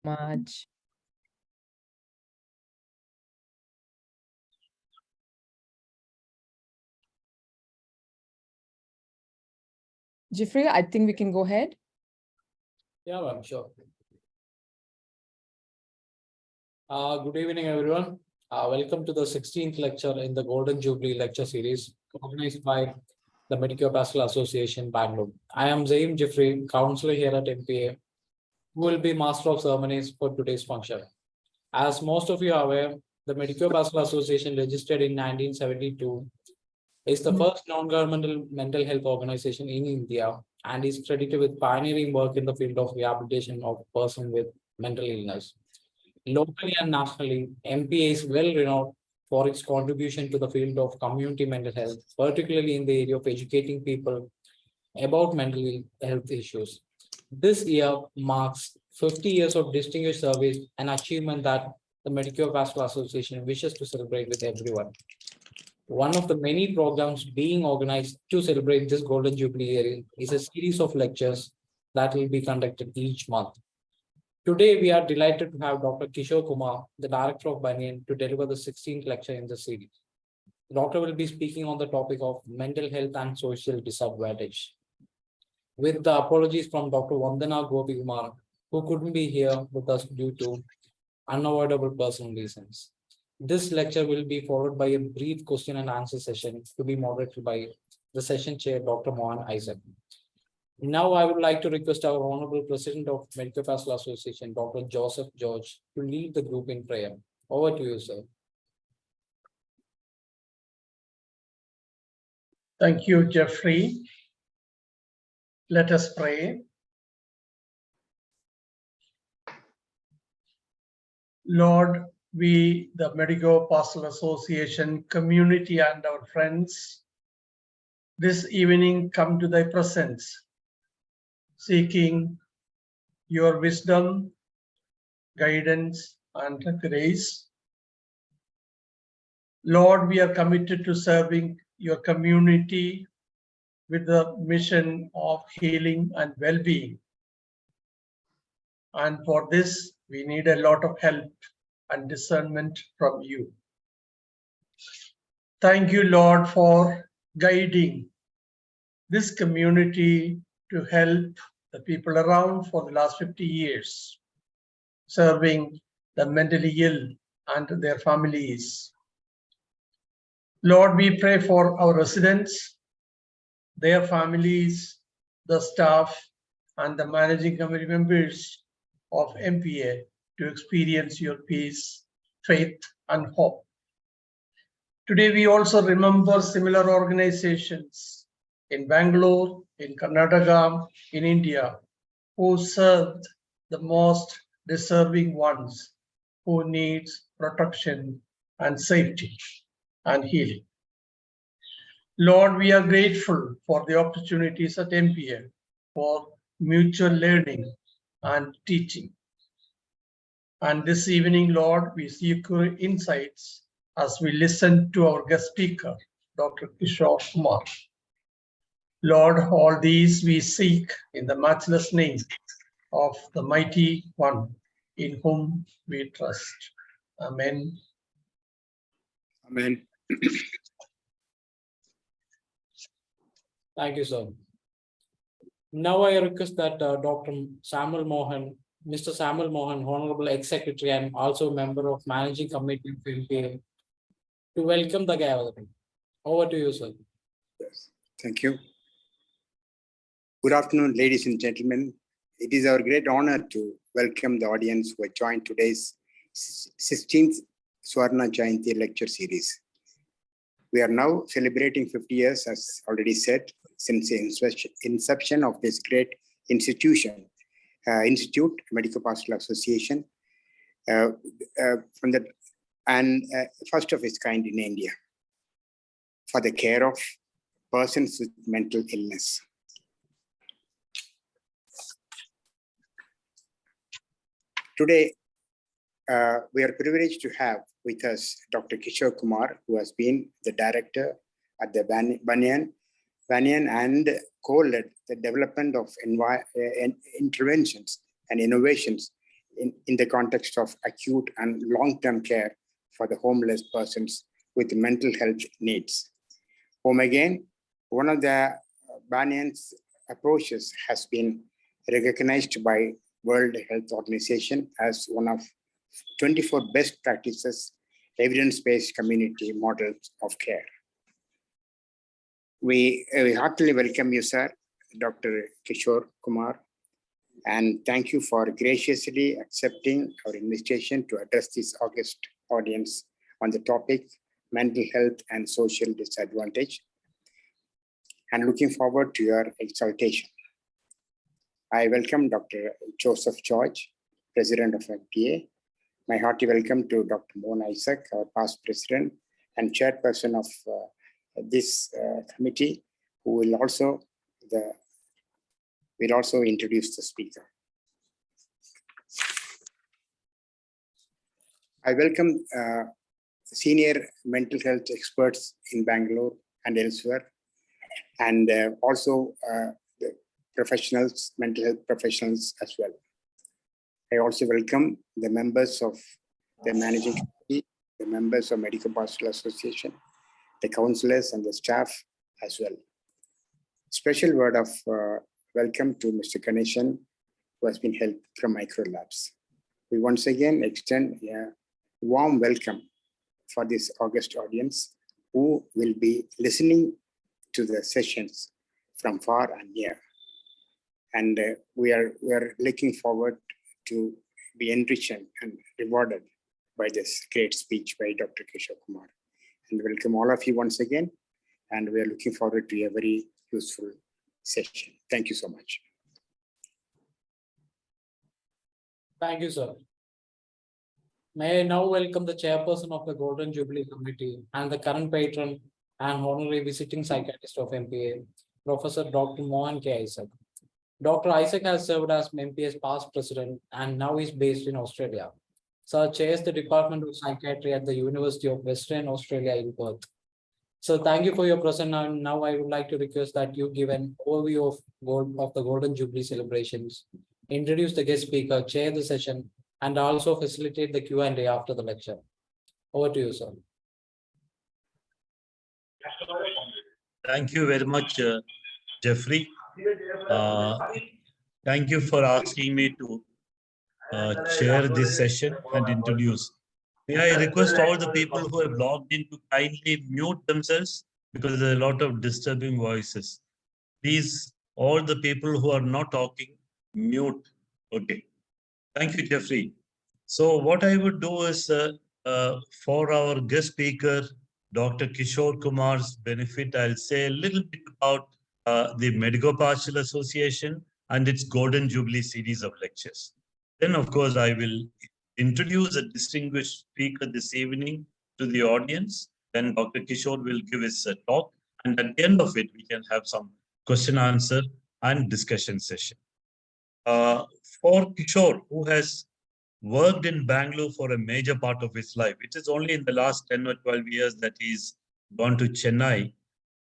much. Jeffrey, I think we can go ahead. Yeah, I'm sure. Good evening, everyone. Welcome to the 16th lecture in the Golden Jubilee lecture series organized by the Medico Pastoral Association, Bangalore. I am Zaim Jeffrey, counselor here at MPA, who will be master of ceremonies for today's function. As most of you are aware, the Medico Pastoral Association, registered in 1972, is the first non-governmental mental health organization in India and is credited with pioneering work in the field of rehabilitation of persons with mental illness. Locally and nationally, MPA is well renowned for its contribution to the field of community mental health, particularly in the area of educating people about mental health issues. This year marks 50 years of distinguished service, an achievement that the Medico Pastoral Association wishes to celebrate with everyone. One of the many programs being organized to celebrate this Golden Jubilee year is a series of lectures that will be conducted each month. Today, we are delighted to have Dr. Kishore Kumar, the director of Banyan, to deliver the 16th lecture in the series. The doctor will be speaking on the topic of mental health and social disadvantage. With the apologies from Dr. Vandana Kumar, who couldn't be here with us due to unavoidable personal reasons. This lecture will be followed by a brief question and answer session to be moderated by the session chair, Dr. Mohan Isaac. Now, I would like to request our Honorable President of Medico Pastoral Association, Dr. Joseph George, to lead the group in prayer. Over to you, sir. Thank you, Jeffrey. Let us pray. Lord, we, the Medico Pastoral Association community and our friends, this evening come to thy presence, seeking your wisdom, guidance, and grace. Lord, we are committed to serving your community with the mission of healing and well-being. And for this, we need a lot of help and discernment from you. Thank you, Lord, for guiding this community to help the people around for the last 50 years, serving the mentally ill and their families. Lord, we pray for our residents, their families, the staff, and the managing committee members of MPA to experience your peace, faith, and hope. Today, we also remember similar organizations in Bangalore, in Karnataka, in India, who served the most deserving ones who needs protection and safety and healing. Lord, we are grateful for the opportunities at MPA for mutual learning and teaching. And this evening, Lord, we seek your insights as we listen to our guest speaker, Dr. Kishore Kumar. Lord, all these we seek in the matchless name of the mighty one in whom we trust. Amen. Amen. Thank you, sir. Now I request that Dr. Mr. Samuel Mohan, Honorable Ex-Secretary and also member of Managing Committee of MPA, to welcome the gathering. Over to you, sir. Yes. Thank you. Good afternoon, ladies and gentlemen. It is our great honor to welcome the audience who have joined today's 16th Suvarna Jayanthi lecture series. We are now celebrating 50 years, as already said, since the inception of this great institute, Medico Pastoral Association, first of its kind in India, for the care of persons with mental illness. Today, we are privileged to have with us Dr. Kishore Kumar, who has been the director at the Banyan and co-led the development of interventions and innovations in the context of acute and long-term care for the homeless persons with mental health needs. Home again, one of the Banyan's approaches has been recognized by World Health Organization as one of 24 best practices, evidence-based community models of care. We heartily welcome you, sir, Dr. Kishore Kumar, and thank you for graciously accepting our invitation to address this August audience on the topic mental health and social disadvantage, and looking forward to your exaltation. I welcome Dr. Joseph George, President of MPA. My hearty welcome to Dr. Mohan Isaac, our past president and chairperson of this committee, who will also introduce the speaker. I welcome senior mental health experts in Bangalore and elsewhere, and also the professionals, mental health professionals as well. I also welcome the members of the managing committee, the members of Medico Pastoral Association, the counselors and the staff as well. Special word of welcome to Mr. Ganeshan, who has been helped from Microlabs. We once again extend a warm welcome for this August audience who will be listening to the sessions from far and near. And we are looking forward to be enriched and rewarded by this great speech by Dr. Kishore Kumar. And welcome all of you once again. And we are looking forward to a very useful session. Thank you so much. Thank you, sir. May I now welcome the chairperson of the Golden Jubilee Committee and the current patron and honorary visiting psychiatrist of MPA, Professor Dr. Mohan K. Isaac. Dr. Isaac has served as MPA's past president and now is based in Australia. Sir chairs the Department of Psychiatry at the University of Western Australia in Perth. So thank you for your presence. And now I would like to request that you give an overview of the Golden Jubilee celebrations, introduce the guest speaker, chair the session, and also facilitate the Q&A after the lecture. Over to you, sir. Thank you very much, Jeffrey. Thank you for asking me to chair this session and introduce. May I request all the people who have logged in to kindly mute themselves because there are a lot of disturbing voices. Please, all the people who are not talking, mute. Okay. Thank you, Jeffrey. So what I would do is for our guest speaker, Dr. Kishore Kumar's benefit, I'll say a little bit about the Medico Pastoral Association and its Golden Jubilee series of lectures. Then, of course, I will introduce a distinguished speaker this evening to the audience. Then Dr. Kishore will give his talk. And at the end of it, we can have some question answer and discussion session. For Kishore, who has worked in Bangalore for a major part of his life, it is only in the last 10 or 12 years that he's gone to Chennai.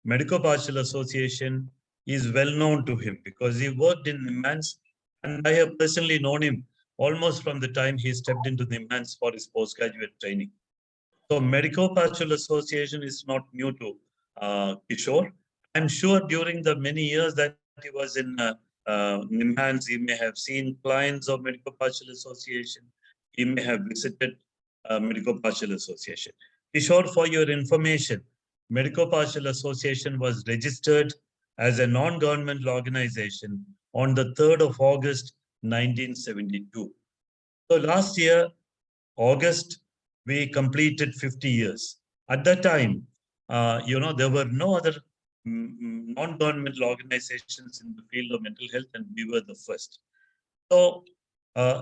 Medico Pastoral Association is well known to him because he worked in NIMHANS, and I have personally known him almost from the time he stepped into NIMHANS for his postgraduate training. So Medico Pastoral Association is not new to Kishore. I'm sure during the many years that he was in NIMHANS, he may have seen clients of Medico Pastoral Association. He may have visited Medico Pastoral Association. Kishore, for your information, Medico Pastoral Association was registered as a non-governmental organization on the 3rd of August, 1972. So last year, August, we completed 50 years. At that time, there were no other non-governmental organizations in the field of mental health, and we were the first. So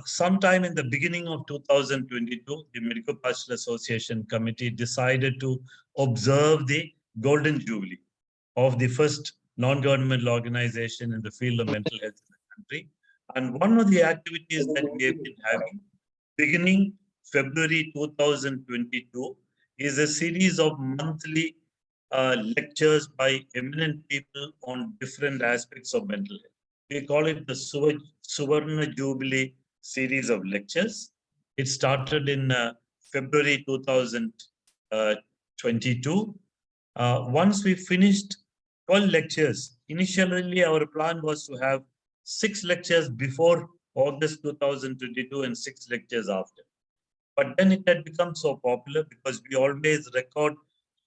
sometime in the beginning of 2022, the Medico Pastoral Association Committee decided to observe the Golden Jubilee of the first non-governmental organization in the field of mental health in the country. And one of the activities that we have been having, beginning February 2022, is a series of monthly lectures by eminent people on different aspects of mental health. We call it the Suvarna Jubilee series of lectures. It started in February 2022. Once we finished 12 lectures, initially our plan was to have 6 lectures before August 2022 and 6 lectures after. But then it had become so popular because we always record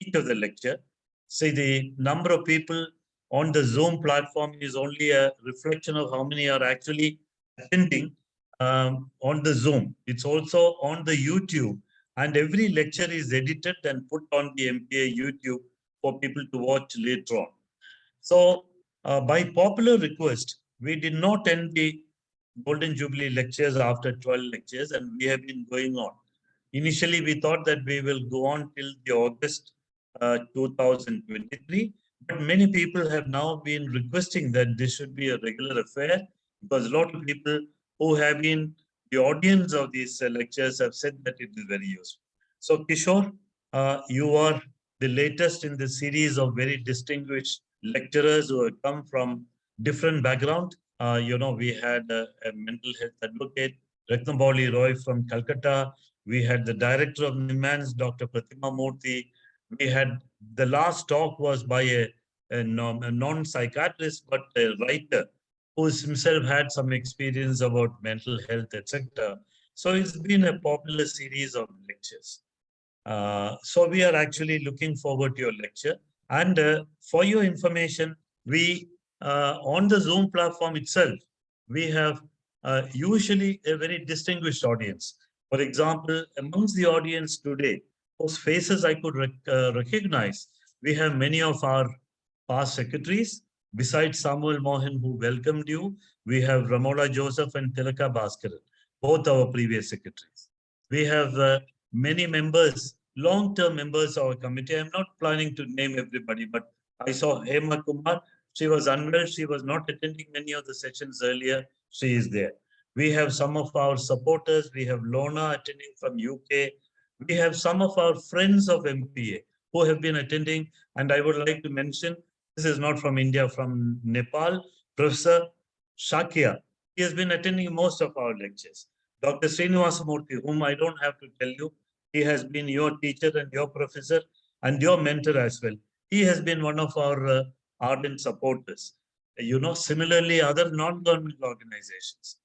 each of the lecture. See, the number of people on the Zoom platform is only a reflection of how many are actually attending on the Zoom. It's also on the YouTube, and every lecture is edited and put on the MPA YouTube for people to watch later on. So by popular request, we did not end the Golden Jubilee lectures after 12 lectures, and we have been going on. Initially, we thought that we will go on till the August 2023, but many people have now been requesting that this should be a regular affair, because a lot of people who have been the audience of these lectures have said that it is very useful. So Kishore, you are the latest in the series of very distinguished lecturers who have come from different background. We had a mental health advocate, Ratnabali Roy from Calcutta. We had the director of NIMANS, Dr. Pratima Murthy. We had the last talk was by a non-psychiatrist, but a writer who himself had some experience about mental health, etc. So it's been a popular series of lectures. So we are actually looking forward to your lecture. And for your information, we on the Zoom platform itself, we have usually a very distinguished audience. For example, amongst the audience today, whose faces I could recognize, we have many of our past secretaries. Besides Samuel Mohan, who welcomed you, we have Ramola Joseph and Tilaka Bhaskaran, both our previous secretaries. We have many members, long-term members of our committee. I'm not planning to name everybody, but I saw Hema Kumar. She was unwell. She was not attending many of the sessions earlier. She is there. We have some of our supporters. We have Lorna attending from UK. We have some of our friends of MPA who have been attending. And I would like to mention, this is not from India, from Nepal, Professor Shakya. He has been attending most of our lectures. Dr. Srinivasamurthy, whom I don't have to tell you, he has been your teacher and your professor and your mentor as well. He has been one of our ardent supporters. Similarly, other non-government organizations.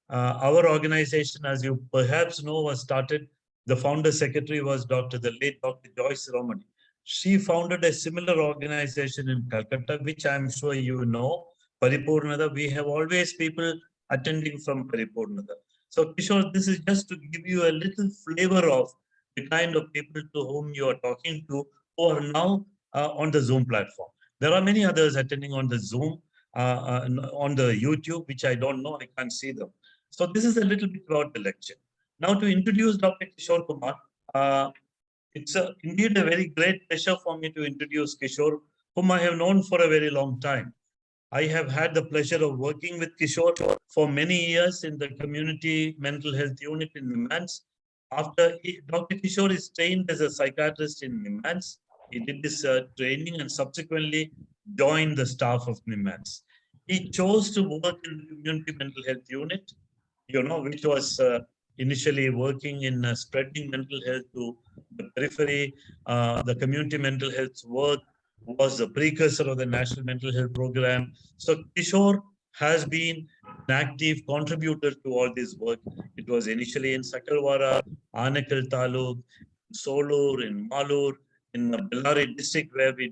Our organization, as you perhaps know, was started. The founder secretary was the late Dr. Joyce Romani. She founded a similar organization in Calcutta, which I'm sure you know, Paripurnada. We have always people attending from Paripurnada. So Kishore, this is just to give you a little flavor of the kind of people to whom you are talking to who are now on the Zoom platform. There are many others attending on the Zoom, on the YouTube, which I don't know, I can't see them. So this is a little bit about the lecture. Now to introduce Dr. Kishore Kumar, it's indeed a very great pleasure for me to introduce Kishore, whom I have known for a very long time. I have had the pleasure of working with Kishore for many years in the community mental health unit in NIMANS. After Dr. Kishore is trained as a psychiatrist in NIMANS, he did this training and subsequently joined the staff of NIMANS. He chose to work in the community mental health unit, which was initially working in spreading mental health to the periphery. The community mental health work was the precursor of the National Mental Health Program. So Kishore has been an active contributor to all this work. It was initially in Sakalwara, Anekal Taluk, Solur, in Malur, in the Bellary district, where we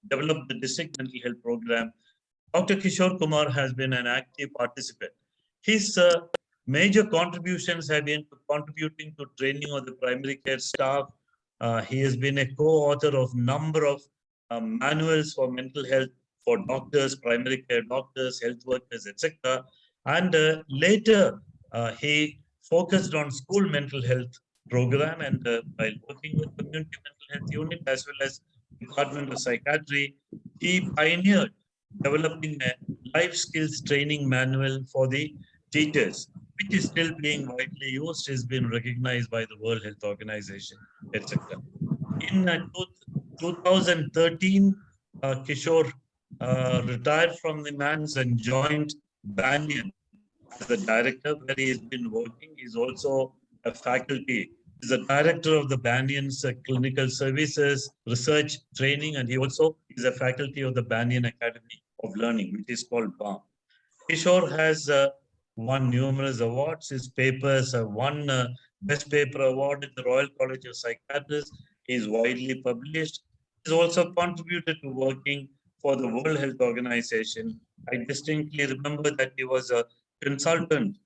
developed the district mental health program. Dr. Kishore Kumar has been an active participant. His major contributions have been contributing to training of the primary care staff. He has been a co-author of number of manuals for mental health for doctors, primary care doctors, health workers, etc. And later, he focused on school mental health program, and while working with community mental health unit as well as Department of Psychiatry, he pioneered developing a life skills training manual for the teachers, which is still being widely used, has been recognized by the World Health Organization, etc. In 2013, Kishore retired from the NIMANS and joined Banyan as a director where he has been working. He's also a faculty. He's the director of the Banyan's Clinical Services, Research, Training, and he also is a faculty of the Banyan Academy of Learning, which is called BAM. Kishore has won numerous awards. His papers have won Best Paper Award in the Royal College of Psychiatrists. He is widely published. He's also contributed to working for the World Health Organization. I distinctly remember that he was a consultant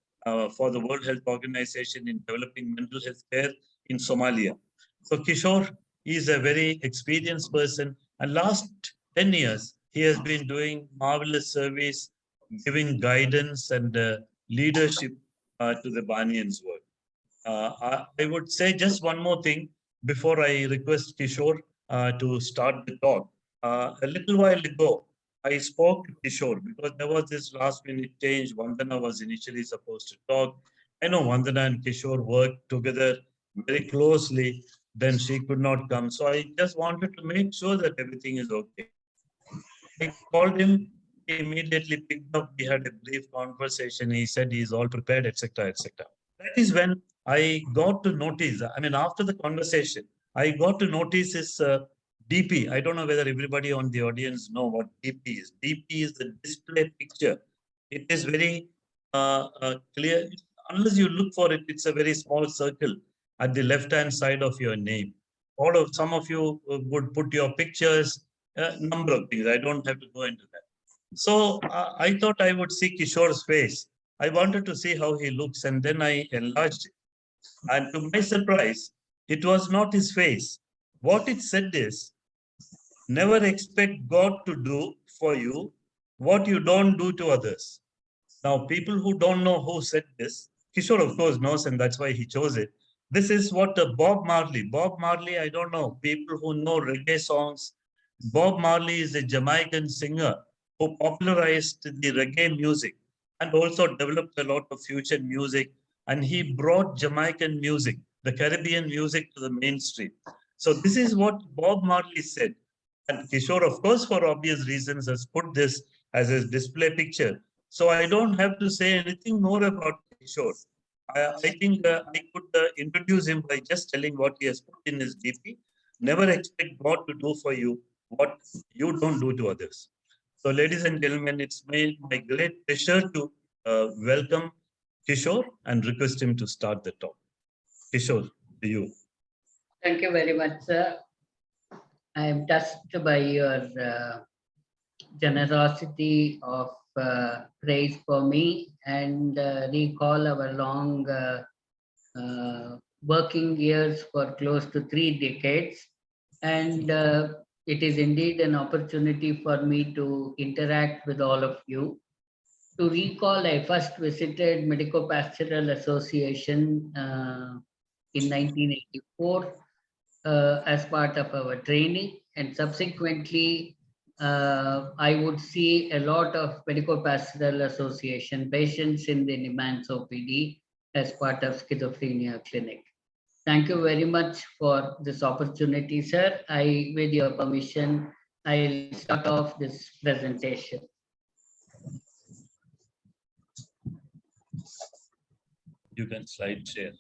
for the World Health Organization in developing mental health care in Somalia. So Kishore is a very experienced person, and last 10 years, he has been doing marvelous service, giving guidance and leadership to the Banyans work. I would say just one more thing before I request Kishore to start the talk. A little while ago, I spoke to Kishore because there was this last minute change. Vandana was initially supposed to talk. I know Vandana and Kishore worked together very closely. Then she could not come. So I just wanted to make sure that everything is okay. I called him, he immediately picked up. We had a brief conversation. He said he's all prepared, etc., etc. That is when I got to notice. I mean, after the conversation, I got to notice his DP. I don't know whether everybody on the audience know what DP is. DP is the display picture. It is very clear. Unless you look for it, it's a very small circle at the left-hand side of your name. Some of you would put your pictures, a number of things. I don't have to go into that. So I thought I would see Kishore's face. I wanted to see how he looks, and then I enlarged it. And to my surprise, it was not his face. What it said is, never expect God to do for you what you don't do to others. Now, people who don't know who said this, Kishore, of course, knows, and that's why he chose it. This is what Bob Marley, I don't know, people who know reggae songs. Bob Marley is a Jamaican singer who popularized the reggae music and also developed a lot of fusion music. And he brought Jamaican music, the Caribbean music, to the mainstream. So this is what Bob Marley said. And Kishore, of course, for obvious reasons, has put this as a display picture. So I don't have to say anything more about Kishore. I think I could introduce him by just telling what he has put in his DP. Never expect God to do for you what you don't do to others. So, ladies and gentlemen, it's my great pleasure to welcome Kishore and request him to start the talk. Kishore, to you. Thank you very much, sir. I am touched by your generosity of praise for me and recall our long working years for close to 3 decades. And it is indeed an opportunity for me to interact with all of you. To recall, I first visited Medico Pastoral Association in 1984 as part of our training, and subsequently I would see a lot of Medico Pastoral Association patients in the Niman's OPD as part of schizophrenia clinic. Thank you very much for this opportunity, sir. With your permission, I'll start off this presentation. You can slide share.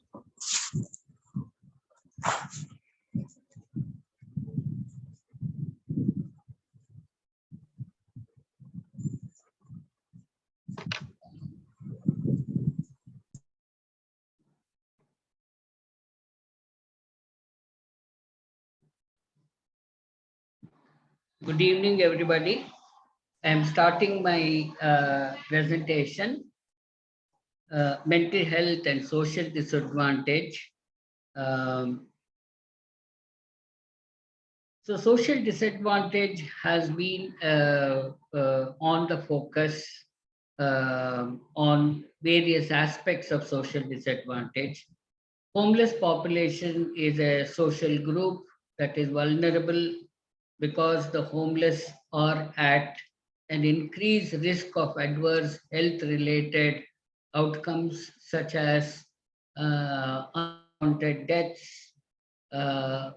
Good evening, everybody. I'm starting my presentation, mental health and social disadvantage. So social disadvantage has been on the focus on various aspects of social disadvantage. Homeless population is a social group that is vulnerable because the homeless are at an increased risk of adverse health-related outcomes such as unwanted deaths,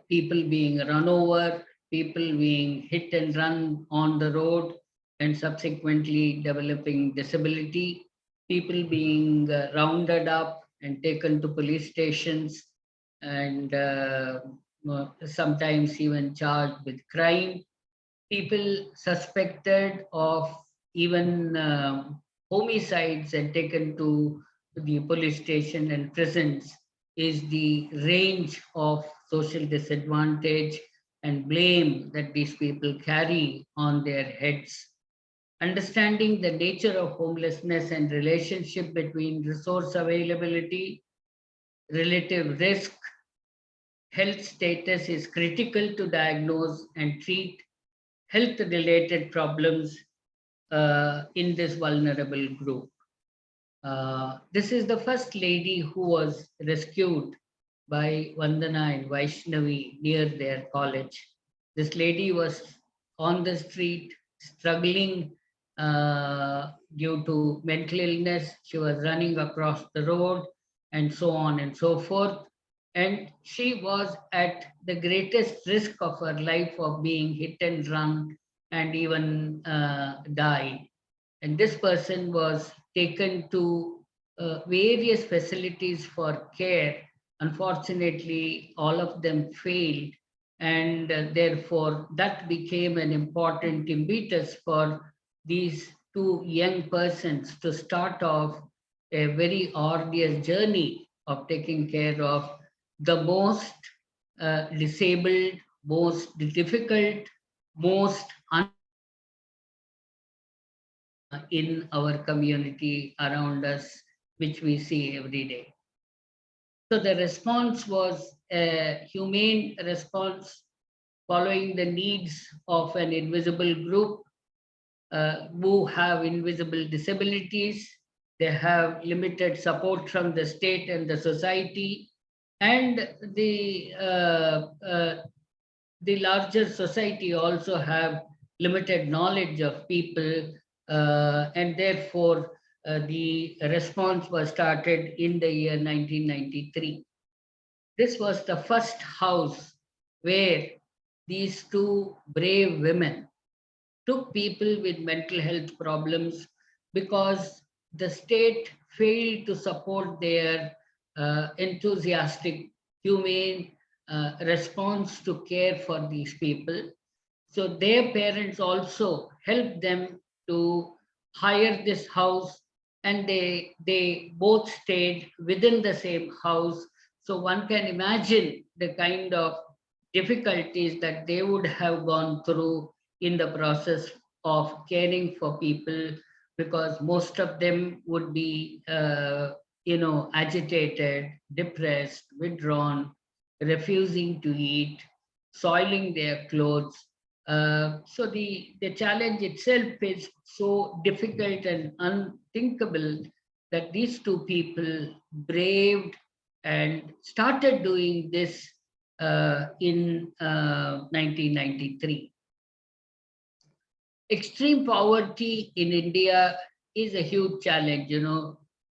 people being run over, people being hit and run on the road, and subsequently developing disability, people being rounded up and taken to police stations, and sometimes even charged with crime. People suspected of even homicides and taken to the police station and prisons is the range of social disadvantage and blame that these people carry on their heads. Understanding the nature of homelessness and relationship between resource availability, relative risk, health status is critical to diagnose and treat health-related problems in this vulnerable group. This is the first lady who was rescued by Vandana and Vaishnavi near their college. This lady was on the street, struggling due to mental illness. She was running across the road and so on and so forth. And she was at the greatest risk of her life of being hit and run and even died. And this person was taken to various facilities for care. Unfortunately, all of them failed. And therefore, that became an important impetus for these two young persons to start off a very arduous journey of taking care of the most disabled, most difficult, most in our community around us, which we see every day. So the response was a humane response following the needs of an invisible group who have invisible disabilities. They have limited support from the state and the society, and the larger society also have limited knowledge of people, and therefore the response was started in the year 1993. This was the first house where these two brave women took people with mental health problems because the state failed to support their enthusiastic, humane response to care for these people. So their parents also helped them to hire this house, and they both stayed within the same house. So one can imagine the kind of difficulties that they would have gone through in the process of caring for people, because most of them would be agitated, depressed, withdrawn, refusing to eat, soiling their clothes. So the challenge itself is so difficult and unthinkable that these two people braved and started doing this in 1993. Extreme poverty in India is a huge challenge,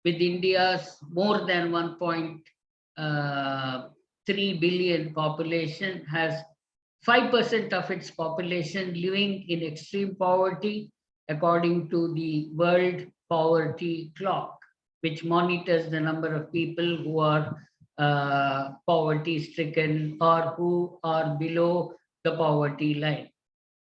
with India's more than 1.3 billion population has 5% of its population living in extreme poverty, according to the World Poverty Clock, which monitors the number of people who are poverty stricken or who are below the poverty line.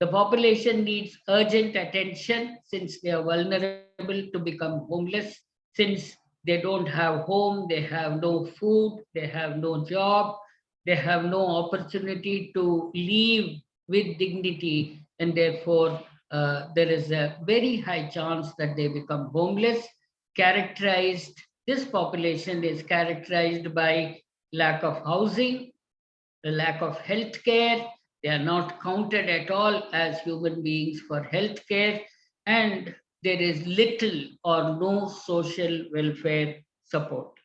The population needs urgent attention since they are vulnerable to become homeless, since they don't have home, they have no food, they have no job, they have no opportunity to live with dignity, and therefore there is a very high chance that they become homeless. This population is characterized by lack of housing, the lack of health care. They are not counted at all as human beings for health care, and there is little or no social welfare support.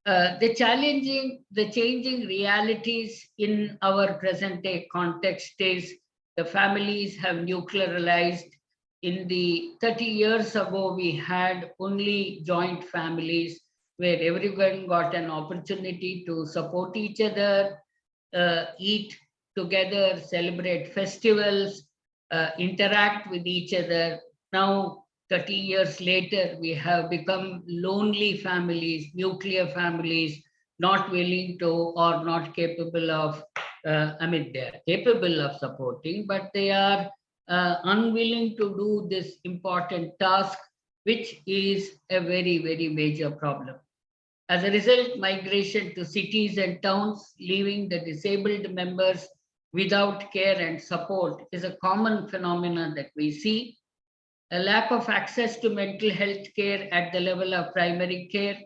The changing realities in our present day context is the families have nuclearized. In the 30 years ago, we had only joint families where everyone got an opportunity to support each other, eat together, celebrate festivals, interact with each other. Now 30 years later, we have become lonely families, nuclear families, not willing to or not capable of, they are capable of supporting, but they are unwilling to do this important task, which is a very, very major problem. As a result, migration to cities and towns, leaving the disabled members without care and support, is a common phenomenon that we see. A lack of access to mental health care at the level of primary care,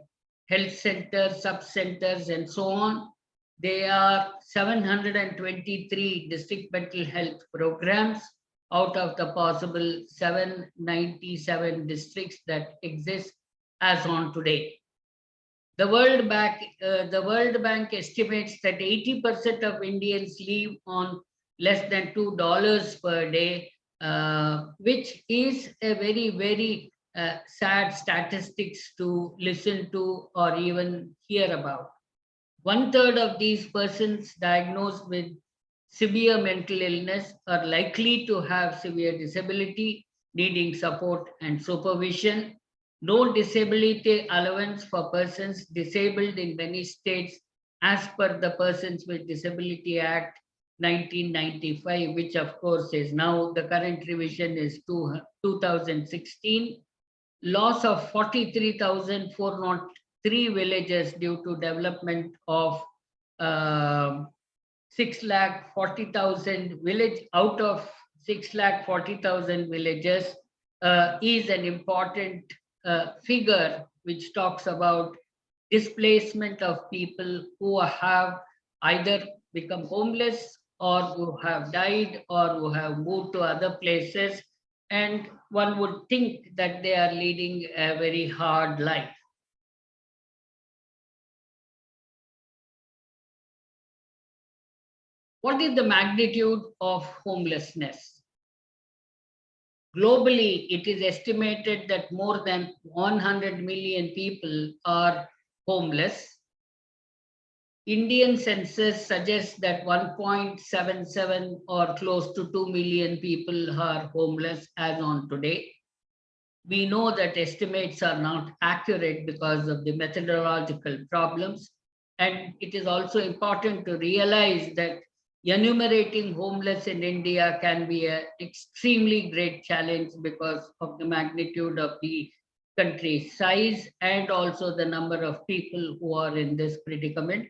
health centers, sub-centers, and so on. There are 723 district mental health programs out of the possible 797 districts that exist as on today. The World Bank estimates that 80% of Indians live on less than $2 per day, which is a very, very sad statistics to listen to or even hear about. 1/3 of these persons diagnosed with severe mental illness are likely to have severe disability, needing support and supervision. No disability allowance for persons disabled in many states as per the Persons with Disability Act 1995, which of course is now, the current revision is 2016. Loss of 43,403 villages due to development of 640,000 village out of 640,000 villages is an important figure which talks about displacement of people who have either become homeless or who have died or who have moved to other places, and one would think that they are leading a very hard life. What is the magnitude of homelessness? Globally, it is estimated that more than 100 million people are homeless. Indian census suggests that 1.77 or close to 2 million people are homeless as on today. We know that estimates are not accurate because of the methodological problems. And it is also important to realize that enumerating homeless in India can be an extremely great challenge because of the magnitude of the country's size and also the number of people who are in this predicament.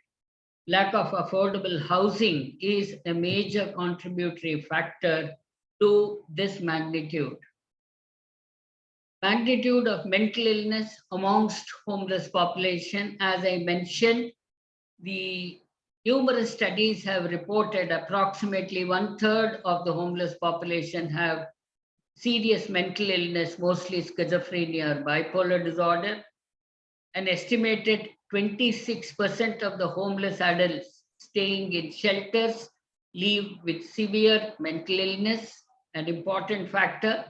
Lack of affordable housing is a major contributory factor to this magnitude. Magnitude of mental illness amongst homeless population, as I mentioned, the numerous studies have reported approximately 1/3 of the homeless population have serious mental illness, mostly schizophrenia or bipolar disorder. An estimated 26% of the homeless adults staying in shelters live with severe mental illness, an important factor.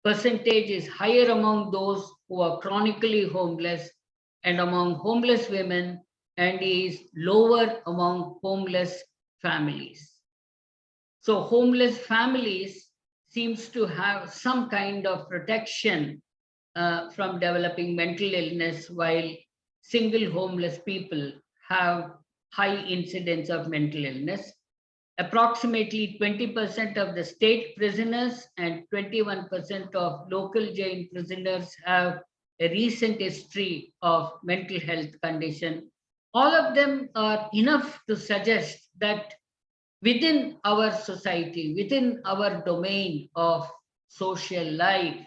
Percentage is higher among those who are chronically homeless and among homeless women, and is lower among homeless families. So homeless families seems to have some kind of protection from developing mental illness, while single homeless people have high incidence of mental illness. Approximately 20% of the state prisoners and 21% of local jail prisoners have a recent history of mental health condition. All of them are enough to suggest that within our society, within our domain of social life,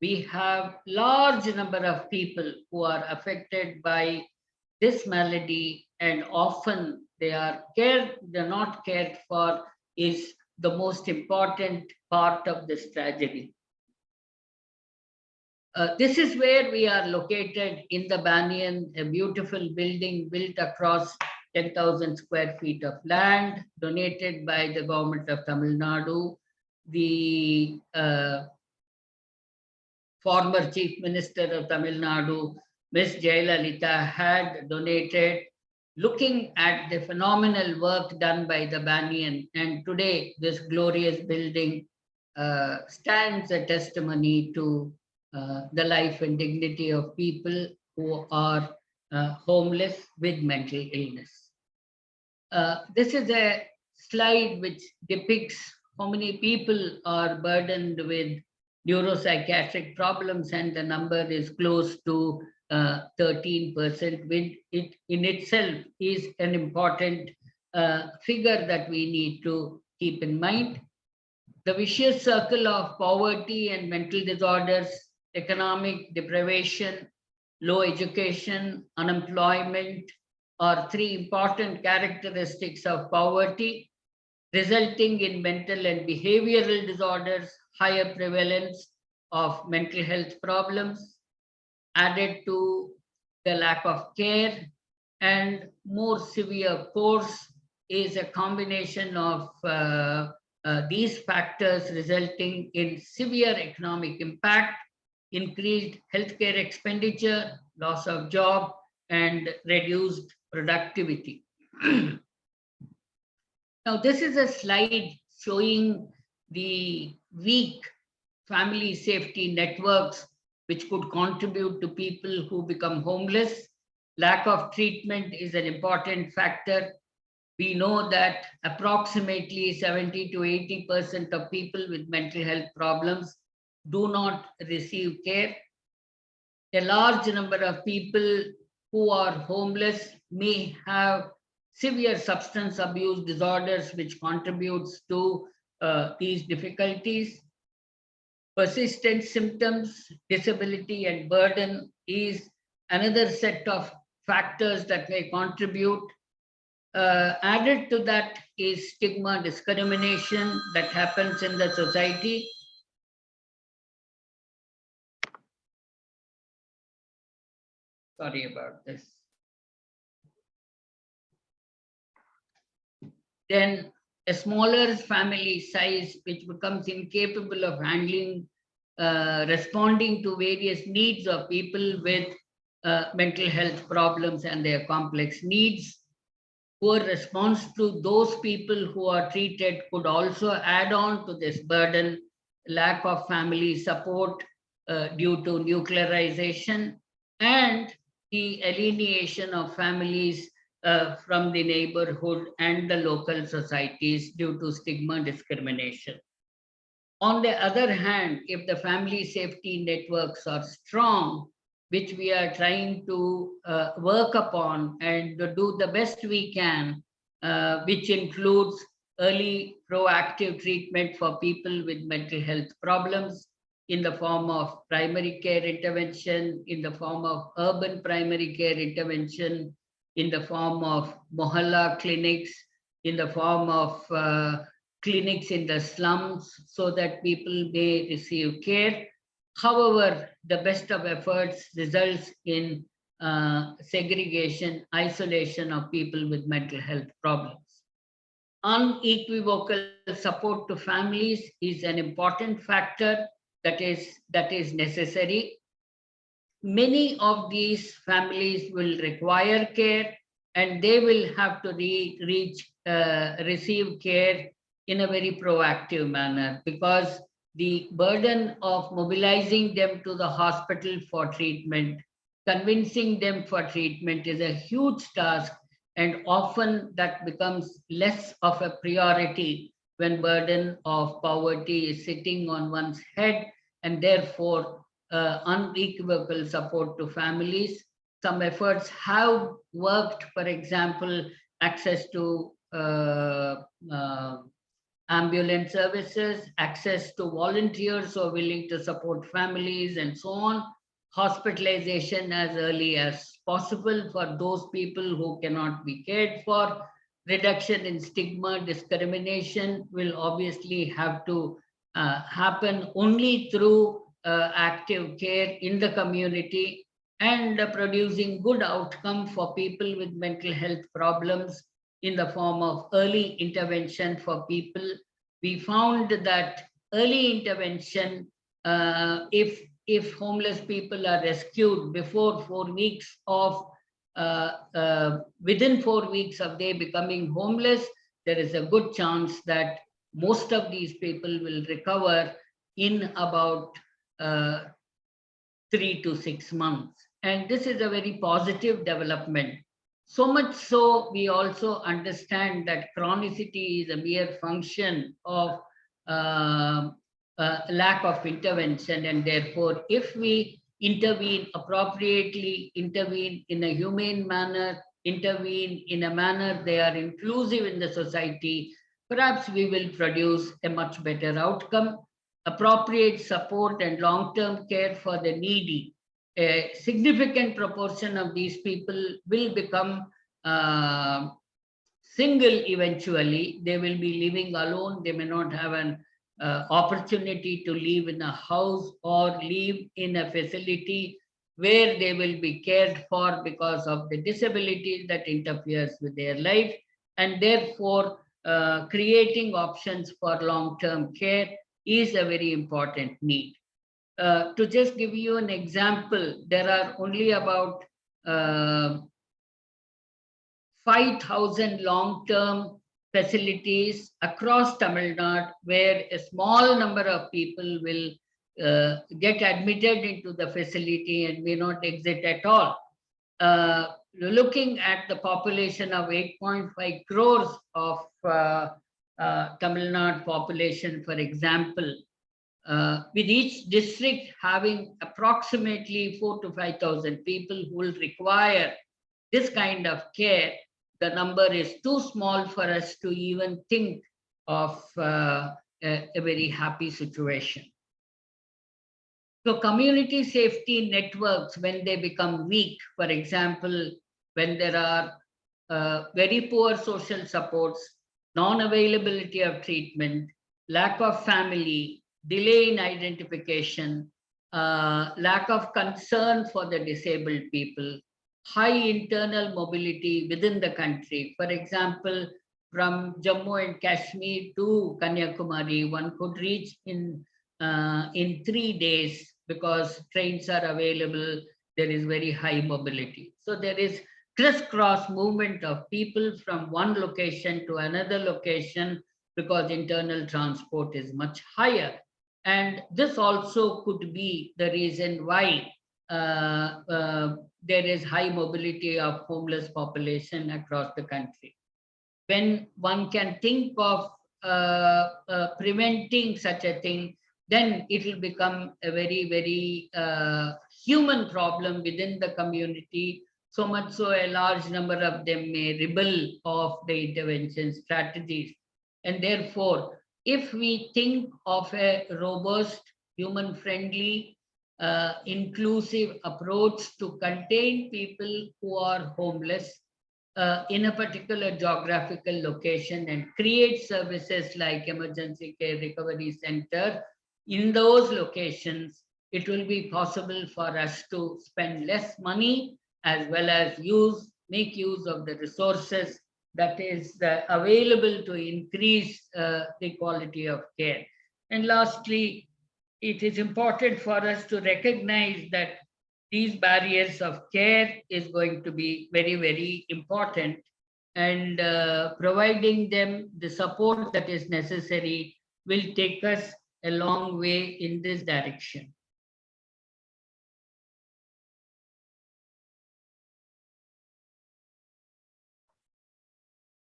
we have large number of people who are affected by this malady, and often they're not cared for is the most important part of this tragedy. This is where we are located in the Banyan, a beautiful building built across 10,000 square feet of land donated by the government of Tamil Nadu. The former Chief Minister of Tamil Nadu, Ms. Jayalalitha, had donated, looking at the phenomenal work done by the Banyan. And today, this glorious building stands a testimony to the life and dignity of people who are homeless with mental illness. This is a slide which depicts how many people are burdened with neuropsychiatric problems, and the number is close to 13%, which it in itself is an important figure that we need to keep in mind. The vicious circle of poverty and mental disorders, economic deprivation, low education, unemployment are three important characteristics of poverty, resulting in mental and behavioral disorders, higher prevalence of mental health problems, added to the lack of care, and more severe course is a combination of these factors resulting in severe economic impact, increased healthcare expenditure, loss of job, and reduced productivity. Now, this is a slide showing the weak family safety networks which could contribute to people who become homeless. Lack of treatment is an important factor. We know that approximately 70 to 80% of people with mental health problems do not receive care. A large number of people who are homeless may have severe substance abuse disorders, which contributes to these difficulties. Persistent symptoms, disability, and burden is another set of factors that may contribute. Added to that is stigma, discrimination that happens in the society. Sorry about this. Then a smaller family size, which becomes incapable of handling, responding to various needs of people with mental health problems and their complex needs. Poor response to those people who are treated could also add on to this burden. Lack of family support due to nuclearization, and the alienation of families from the neighborhood and the local societies due to stigma discrimination. On the other hand, if the family safety networks are strong, which we are trying to work upon and do the best we can, which includes early proactive treatment for people with mental health problems in the form of primary care intervention, in the form of urban primary care intervention, in the form of mohalla clinics, in the form of clinics in the slums, so that people may receive care. However, the best of efforts results in segregation, isolation of people with mental health problems. Unequivocal support to families is an important factor that is necessary. Many of these families will require care, and they will have to receive care in a very proactive manner, because the burden of mobilizing them to the hospital for treatment, convincing them for treatment is a huge task, and often that becomes less of a priority when burden of poverty is sitting on one's head, and therefore unequivocal support to families. Some efforts have worked, for example, access to ambulance services, access to volunteers who are willing to support families, and so on. Hospitalization as early as possible for those people who cannot be cared for. Reduction in stigma, discrimination will obviously have to happen only through active care in the community, and producing good outcome for people with mental health problems in the form of early intervention for people. We found that early intervention, if homeless people are rescued before 4 weeks of, within 4 weeks of they becoming homeless, there is a good chance that most of these people will recover in about 3 to 6 months. And this is a very positive development. So much so, we also understand that chronicity is a mere function of lack of intervention. And therefore, if we intervene appropriately, intervene in a humane manner, intervene in a manner they are inclusive in the society, perhaps we will produce a much better outcome. Appropriate support and long-term care for the needy. A significant proportion of these people will become single eventually. They will be living alone. They may not have an opportunity to live in a house or live in a facility where they will be cared for because of the disability that interferes with their life. And therefore, creating options for long-term care is a very important need. To just give you an example, there are only about 5,000 long-term facilities across Tamil Nadu where a small number of people will get admitted into the facility and may not exit at all. Looking at the population of 8.5 crores of Tamil Nadu population, for example, with each district having approximately 4,000 to 5,000 people who will require this kind of care, the number is too small for us to even think of a very happy situation. So community safety networks, when they become weak, for example, when there are very poor social supports, non-availability of treatment, lack of family, delay in identification, lack of concern for the disabled people, high internal mobility within the country. For example, from Jammu and Kashmir to Kanyakumari, one could reach in 3 days because trains are available. There is very high mobility. So there is crisscross movement of people from one location to another location because internal transport is much higher. And this also could be the reason why there is high mobility of homeless population across the country. When one can think of preventing such a thing, then it will become a very, very human problem within the community. So much so a large number of them may rebel of the intervention strategies. And therefore, if we think of a robust, human-friendly, inclusive approach to contain people who are homeless in a particular geographical location and create services like emergency care recovery center in those locations, it will be possible for us to spend less money as well as make use of the resources that is available to increase the quality of care. And lastly, it is important for us to recognize that these barriers of care is going to be very, very important, and providing them the support that is necessary will take us a long way in this direction.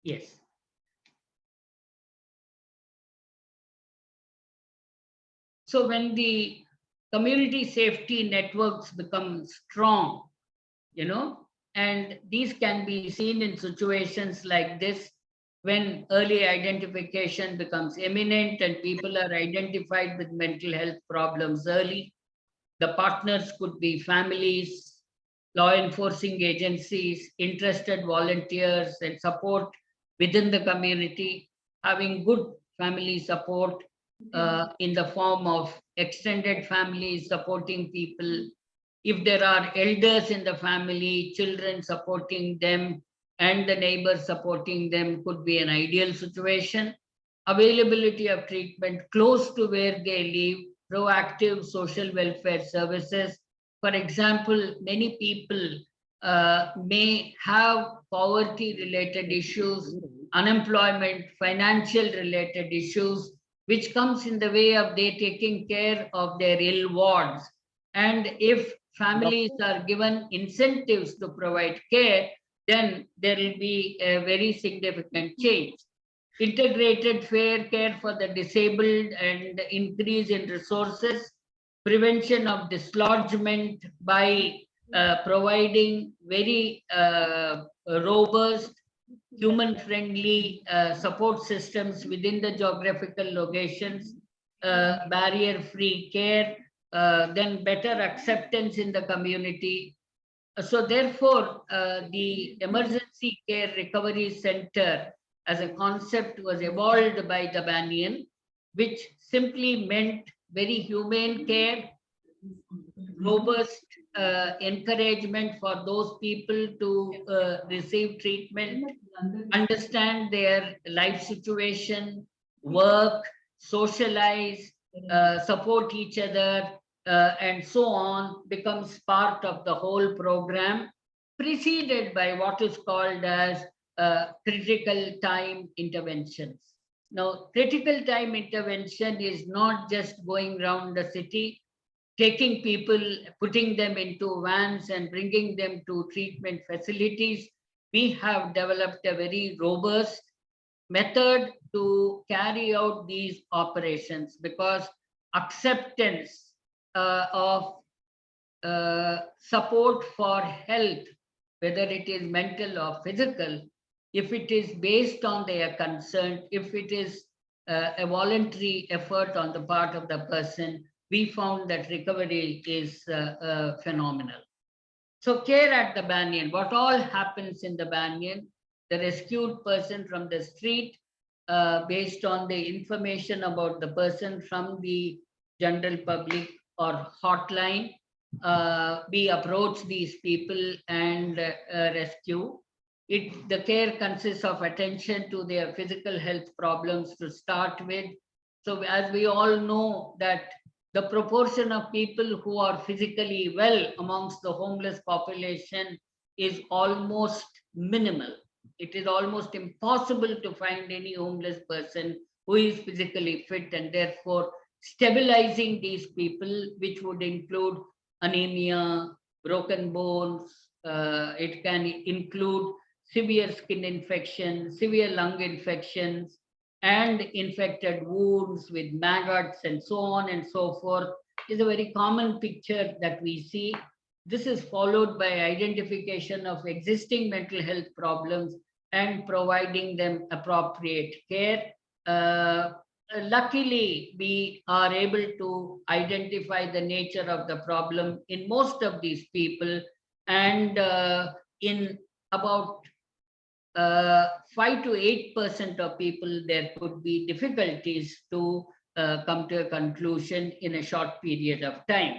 Yes. So when the community safety networks become strong, and these can be seen in situations like this, when early identification becomes imminent and people are identified with mental health problems early. The partners could be families, law enforcing agencies, interested volunteers, and support within the community, having good family support in the form of extended families supporting people. If there are elders in the family, children supporting them and the neighbors supporting them could be an ideal situation. Availability of treatment close to where they live, proactive social welfare services. For example, many people may have poverty-related issues, unemployment, financial-related issues, which comes in the way of they taking care of their ill wards. And if families are given incentives to provide care, then there will be a very significant change. Integrated fair care for the disabled and increase in resources, prevention of dislodgement by providing very robust, human-friendly support systems within the geographical locations, barrier-free care, then better acceptance in the community. So therefore, the Emergency Care Recovery Center as a concept was evolved by the Banyan, which simply meant very humane care, robust encouragement for those people to receive treatment, understand their life situation, work, socialize, support each other, and so on, becomes part of the whole program, preceded by what is called as critical time interventions. Now, critical time intervention is not just going around the city, taking people, putting them into vans and bringing them to treatment facilities. We have developed a very robust method to carry out these operations, because acceptance of support for health, whether it is mental or physical, if it is based on their concern, if it is a voluntary effort on the part of the person, we found that recovery is phenomenal. So care at the Banyan, what all happens in the Banyan, the rescued person from the street, based on the information about the person from the general public or hotline, we approach these people and rescue. The care consists of attention to their physical health problems to start with. So as we all know that the proportion of people who are physically well amongst the homeless population is almost minimal. It is almost impossible to find any homeless person who is physically fit, and therefore stabilizing these people, which would include anemia, broken bones, it can include severe skin infections, severe lung infections, and infected wounds with maggots and so on and so forth, is a very common picture that we see. This is followed by identification of existing mental health problems and providing them appropriate care. Luckily, we are able to identify the nature of the problem in most of these people, and in about 5 to 8% of people, there could be difficulties to come to a conclusion in a short period of time.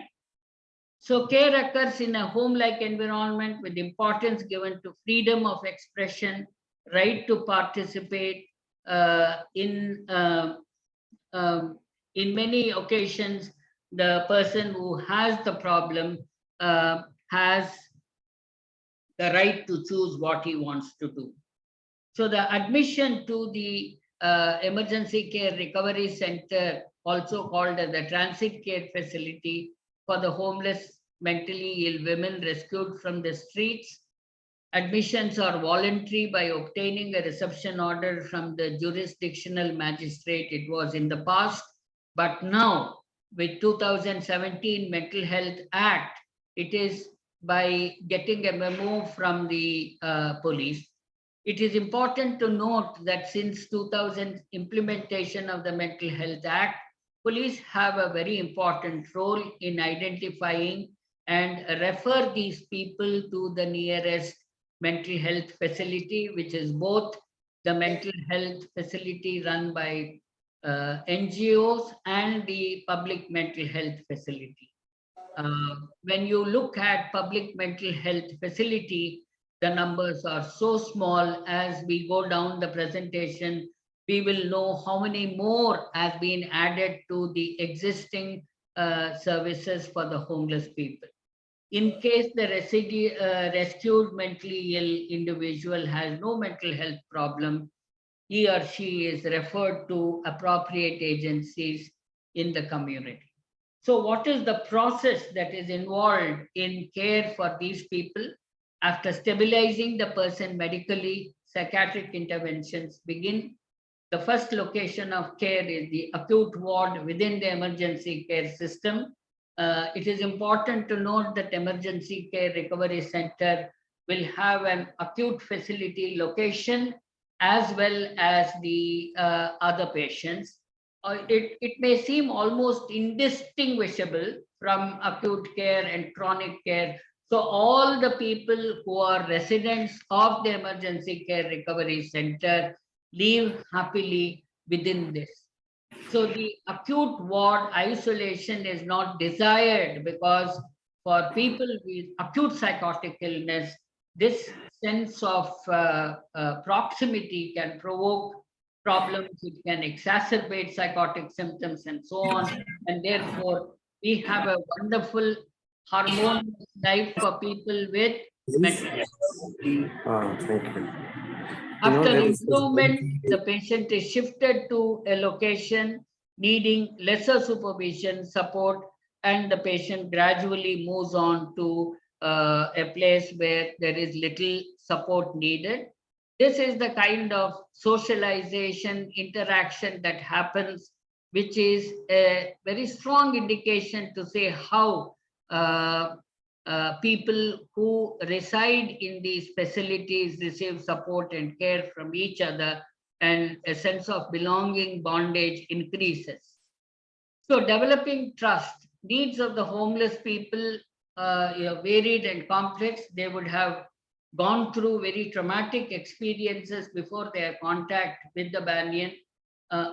So care occurs in a home-like environment with importance given to freedom of expression, right to participate. In many occasions, the person who has the problem has the right to choose what he wants to do. So the admission to the Emergency Care Recovery Center, also called as the Transit Care Facility for the homeless, mentally ill women rescued from the streets. Admissions are voluntary by obtaining a reception order from the jurisdictional magistrate. It was in the past, but now with 2017 Mental Health Act, it is by getting a memo from the police. It is important to note that since 2000 implementation of the Mental Health Act, police have a very important role in identifying and refer these people to the nearest mental health facility, which is both the mental health facility run by NGOs and the public mental health facility. When you look at public mental health facility, the numbers are so small. As we go down the presentation, we will know how many more has been added to the existing services for the homeless people. In case the rescued mentally ill individual has no mental health problem, he or she is referred to appropriate agencies in the community. So what is the process that is involved in care for these people? After stabilizing the person medically, psychiatric interventions begin. The first location of care is the acute ward within the emergency care system. It is important to note that emergency care recovery center will have an acute facility location as well as the other patients. It may seem almost indistinguishable from acute care and chronic care. So all the people who are residents of the emergency care recovery center live happily within this. So the acute ward isolation is not desired because for people with acute psychotic illness, this sense of proximity can provoke problems, it can exacerbate psychotic symptoms and so on. And therefore, we have a wonderful harmonious life for people with mental health. Thank you. After there is improvement, the patient is shifted to a location needing lesser supervision, support, and the patient gradually moves on to a place where there is little support needed. This is the kind of socialization, interaction that happens, which is a very strong indication to say how people who reside in these facilities receive support and care from each other, and a sense of belonging, bondage increases. So developing trust, needs of the homeless people varied and complex. They would have gone through very traumatic experiences before their contact with the Banyan.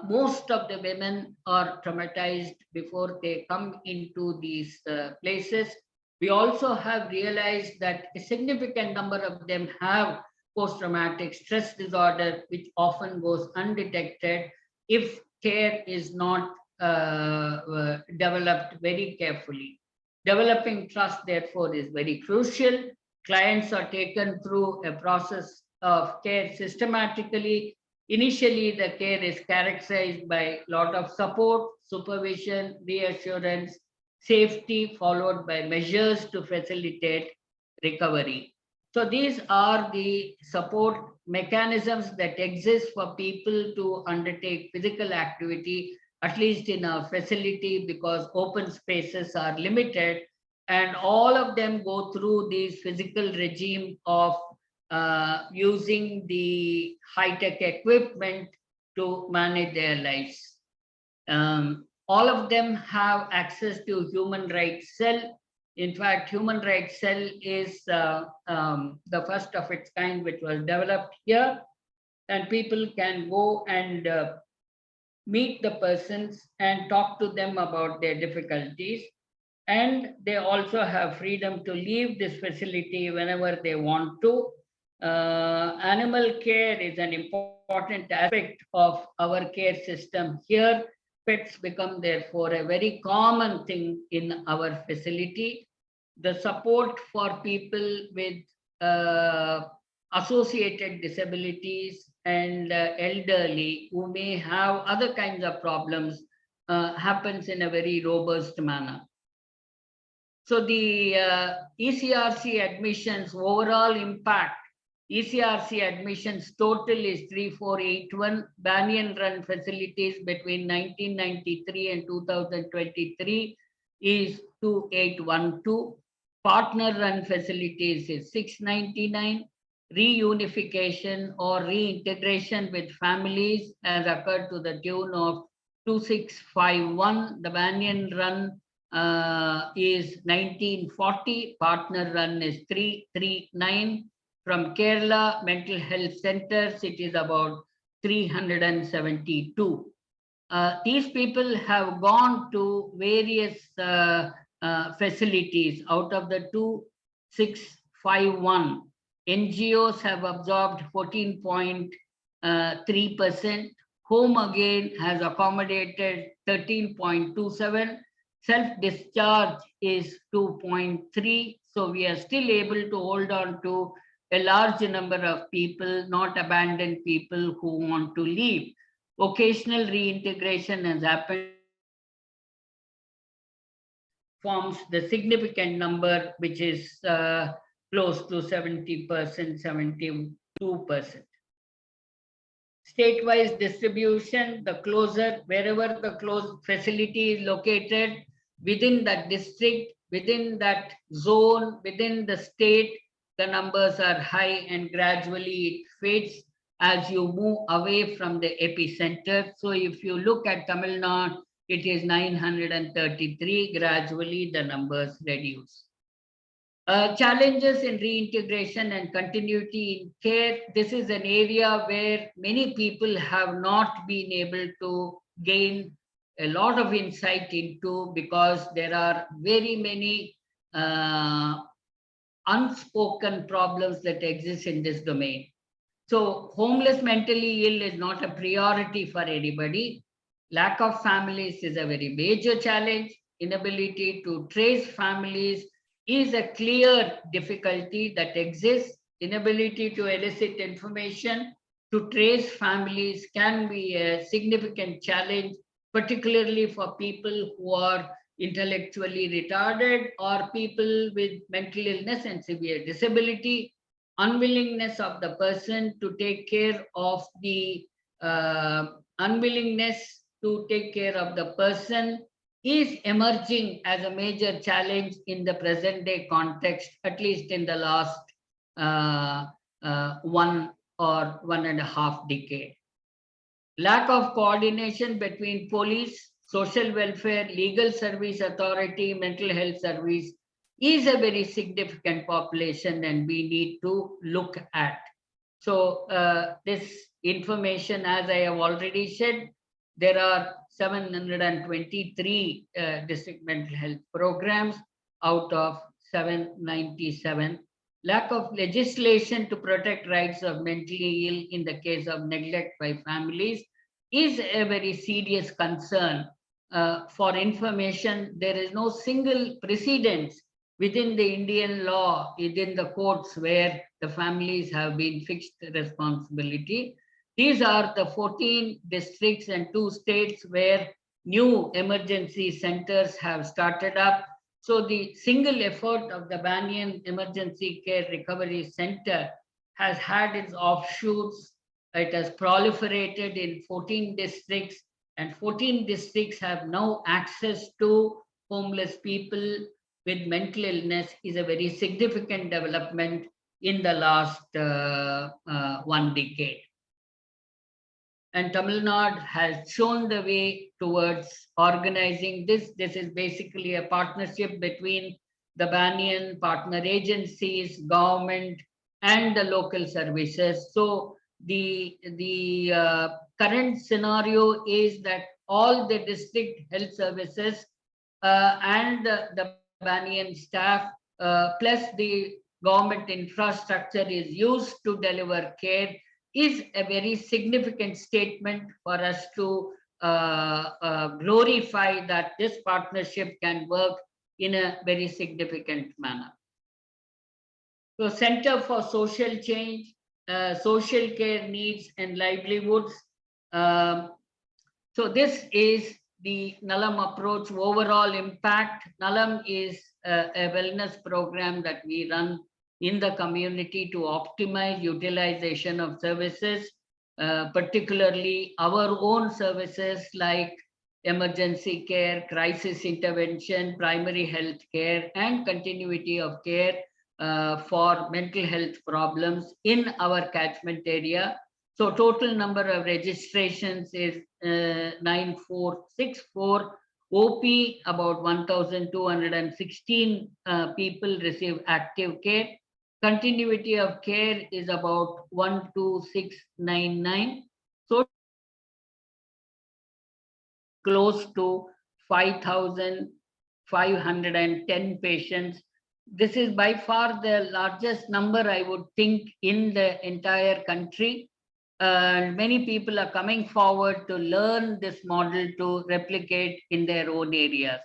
Most of the women are traumatized before they come into these places. We also have realized that a significant number of them have post-traumatic stress disorder, which often goes undetected if care is not developed very carefully. Developing trust, therefore, is very crucial. Clients are taken through a process of care systematically. Initially, the care is characterized by a lot of support, supervision, reassurance, safety, followed by measures to facilitate recovery. So these are the support mechanisms that exist for people to undertake physical activity, at least in a facility, because open spaces are limited, and all of them go through this physical regime of using the high-tech equipment to manage their lives. All of them have access to human rights cell. In fact, human rights cell is the first of its kind which was developed here, and people can go and meet the persons and talk to them about their difficulties. And they also have freedom to leave this facility whenever they want to. Animal care is an important aspect of our care system here. Pets become, therefore, a very common thing in our facility. The support for people with associated disabilities and elderly who may have other kinds of problems happens in a very robust manner. So the ECRC admissions overall impact, ECRC admissions total is 3481, Banyan run facilities between 1993 and 2023 is 2812, partner run facilities is 699, reunification or reintegration with families has occurred to the tune of 2651. The Banyan run is 1940, partner run is 339. From Kerala Mental Health Centers, it is about 372. These people have gone to various facilities. Out of the 2651, NGOs have absorbed 14.3%. Home Again has accommodated 13.27. Self-discharge is 2.3. So we are still able to hold on to a large number of people, not abandoned people who want to leave. Vocational reintegration has happened forms the significant number, which is close to 70%, 72%. State-wise distribution, the closer, wherever the close facility is located, within that district, within that zone, within the state, the numbers are high and gradually it fades as you move away from the epicenter. So if you look at Tamil Nadu, it is 933, gradually the numbers reduce. Challenges in reintegration and continuity in care. This is an area where many people have not been able to gain a lot of insight into, because there are very many unspoken problems that exist in this domain. So homeless mentally ill is not a priority for anybody. Lack of families is a very major challenge. Inability to trace families is a clear difficulty that exists. Inability to elicit information to trace families can be a significant challenge, particularly for people who are intellectually retarded or people with mental illness and severe disability. Unwillingness of the person to take care of the person is emerging as a major challenge in the present day context, at least in the last 1 or 1.5 decades. Lack of coordination between police, social welfare, legal service authority, mental health service is a very significant population and we need to look at. So this information, as I have already said, there are 723 district mental health programs out of 797. Lack of legislation to protect rights of mentally ill in the case of neglect by families is a very serious concern. For information, there is no single precedence within the Indian law, within the courts, where the families have been fixed responsibility. These are the 14 districts and 2 states where new emergency centers have started up. So the single effort of the Banyan Emergency Care Recovery Center has had its offshoots. It has proliferated in 14 districts, and 14 districts have now access to homeless people with mental illness. Is a very significant development in the last 1 decade. And Tamil Nadu has shown the way towards organizing this. This is basically a partnership between the Banyan partner agencies, government, and the local services. So the current scenario is that all the district health services and the Banyan staff plus the government infrastructure is used to deliver care is a very significant statement for us to glorify that this partnership can work in a very significant manner. So Center for Social Change, Social Care Needs and Livelihoods. So this is the NALAM approach, overall impact. NALAM is a wellness program that we run in the community to optimize utilization of services, particularly our own services like emergency care, crisis intervention, primary health care, and continuity of care for mental health problems in our catchment area. So total number of registrations is 9464. OP, about 1,216 people receive active care. Continuity of care is about 12699. So close to 5,510 patients. This is by far the largest number, I would think, in the entire country. Many people are coming forward to learn this model to replicate in their own areas.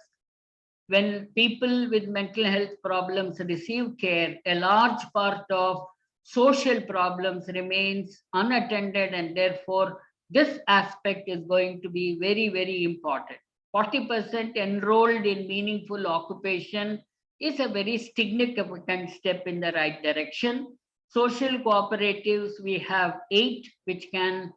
When people with mental health problems receive care, a large part of social problems remains unattended, and therefore this aspect is going to be very, very important. 40% enrolled in meaningful occupation is a very significant step in the right direction. Social cooperatives, we have 8 which can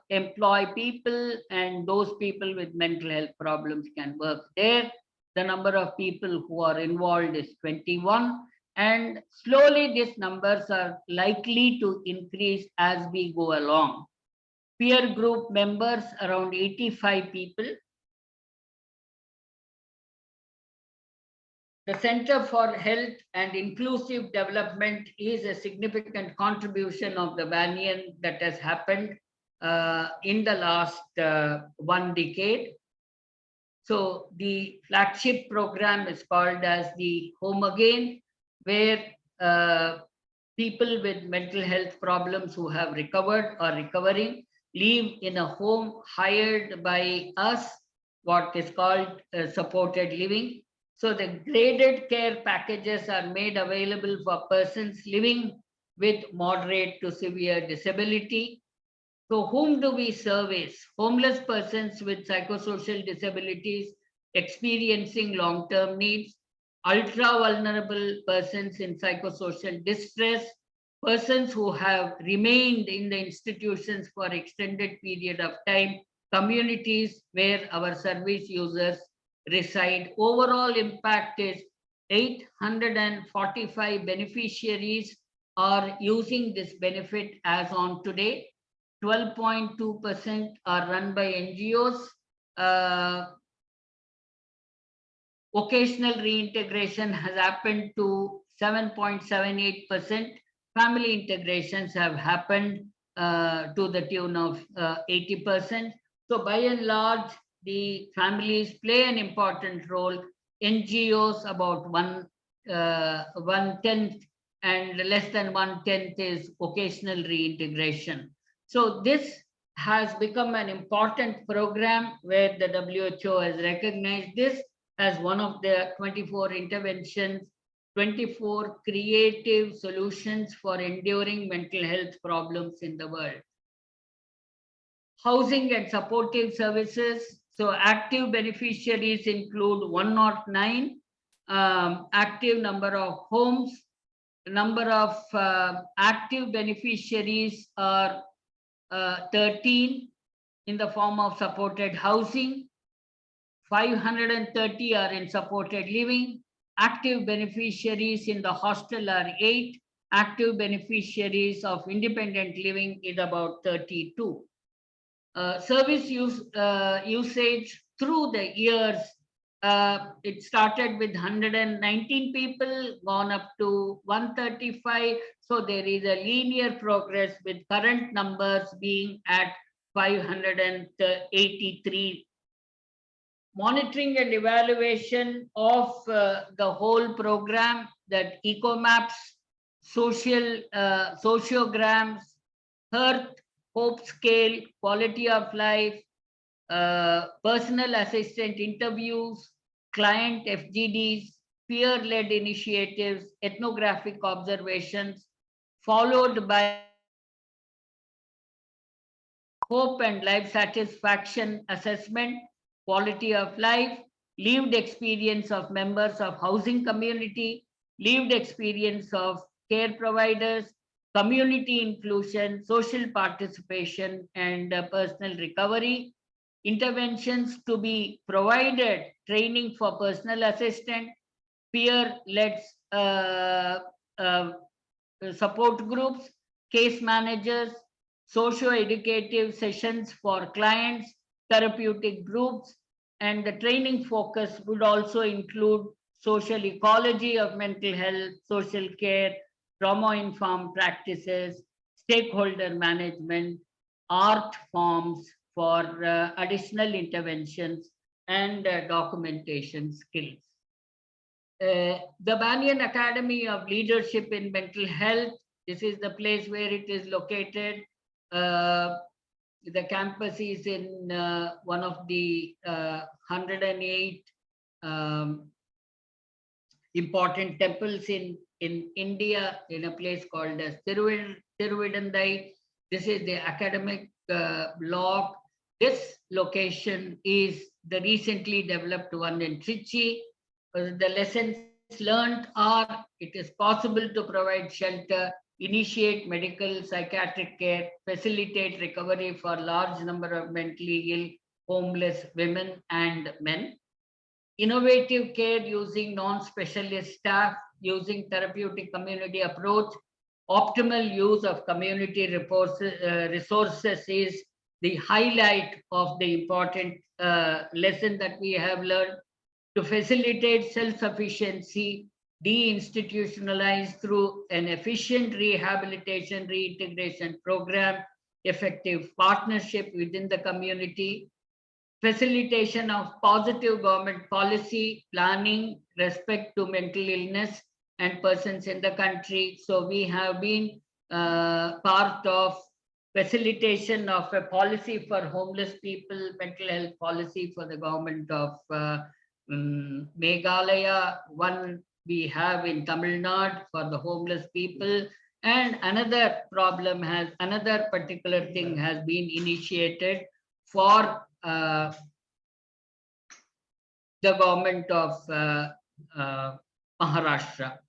employ people, and those people with mental health problems can work there. The number of people who are involved is 21, and slowly these numbers are likely to increase as we go along. Peer group members, around 85 people. The Center for Health and Inclusive Development is a significant contribution of the Banyan that has happened in the last 1 decade. So the flagship program is called as the Home Again, where people with mental health problems who have recovered or recovering live in a home hired by us, what is called supported living. So the graded care packages are made available for persons living with moderate to severe disability. So whom do we service? Homeless persons with psychosocial disabilities experiencing long-term needs, ultra-vulnerable persons in psychosocial distress, persons who have remained in the institutions for extended period of time, communities where our service users reside. Overall impact is 845 beneficiaries are using this benefit as on today. 12.2% are run by NGOs. Vocational reintegration has happened to 7.78%. Family integrations have happened to the tune of 80%. So by and large, the families play an important role. NGOs about 1/10, and less than 1/10 is vocational reintegration. So this has become an important program where the WHO has recognized this as one of the 24 interventions, 24 creative solutions for enduring mental health problems in the world. Housing and supportive services. So active beneficiaries include 109, active number of homes. The number of active beneficiaries are 13 in the form of supported housing. 530 are in supported living. Active beneficiaries in the hostel are 8. Active beneficiaries of independent living is about 32. Service usage through the years, it started with 119 people, gone up to 135. So there is a linear progress with current numbers being at 583. Monitoring and evaluation of the whole program, that eco maps, social sociograms, health, hope scale, quality of life, personal assistant interviews, client FGDs, peer-led initiatives, ethnographic observations, followed by hope and life satisfaction assessment, quality of life, lived experience of members of housing community, lived experience of care providers, community inclusion, social participation, and personal recovery. Interventions to be provided, training for personal assistant, peer-led support groups, case managers, socio-educative sessions for clients, therapeutic groups, and the training focus would also include social ecology of mental health, social care, trauma-informed practices, stakeholder management, art forms for additional interventions, and documentation skills. The Banyan Academy of Leadership in Mental Health, this is the place where it is located. The campus is in one of the 108 important temples in India, in a place called as Tiruvitandai. This is the academic block. This location is the recently developed one in Trichy. The lessons learned are it is possible to provide shelter, initiate medical psychiatric care, facilitate recovery for large number of mentally ill, homeless women and men. Innovative care using non-specialist staff, using therapeutic community approach, optimal use of community resources is the highlight of the important lesson that we have learned. To facilitate self-sufficiency, deinstitutionalize through an efficient rehabilitation reintegration program, effective partnership within the community, facilitation of positive government policy, planning, respect to mental illness and persons in the country. So we have been part of facilitation of a policy for homeless people, mental health policy for the government of Meghalaya. One we have in Tamil Nadu for the homeless people. And another particular thing has been initiated for the government of Maharashtra.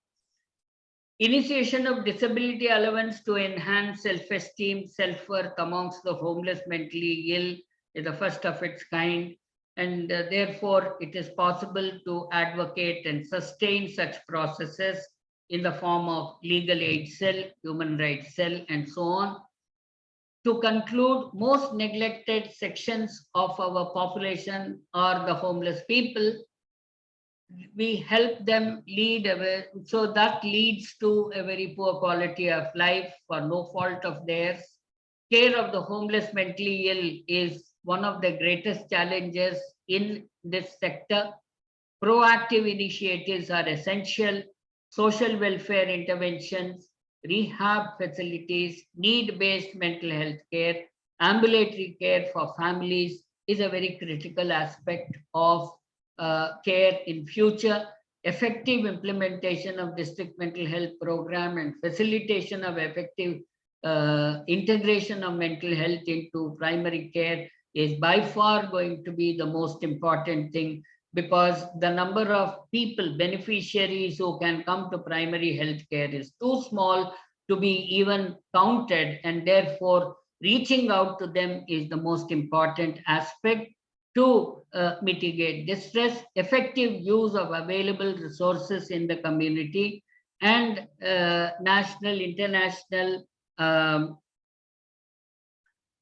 Initiation of disability allowance to enhance self-esteem, self-worth amongst the homeless mentally ill is the first of its kind. And therefore, it is possible to advocate and sustain such processes in the form of legal aid cell, human rights cell, and so on. To conclude, most neglected sections of our population are the homeless people. We help them lead so that leads to a very poor quality of life for no fault of theirs. Care of the homeless mentally ill is one of the greatest challenges in this sector. Proactive initiatives are essential. Social welfare interventions, rehab facilities, need-based mental health care, ambulatory care for families is a very critical aspect of care in future. Effective implementation of district mental health program and facilitation of effective integration of mental health into primary care is by far going to be the most important thing, because the number of people, beneficiaries who can come to primary health care is too small to be even counted, and therefore reaching out to them is the most important aspect to mitigate distress. Effective use of available resources in the community and national, international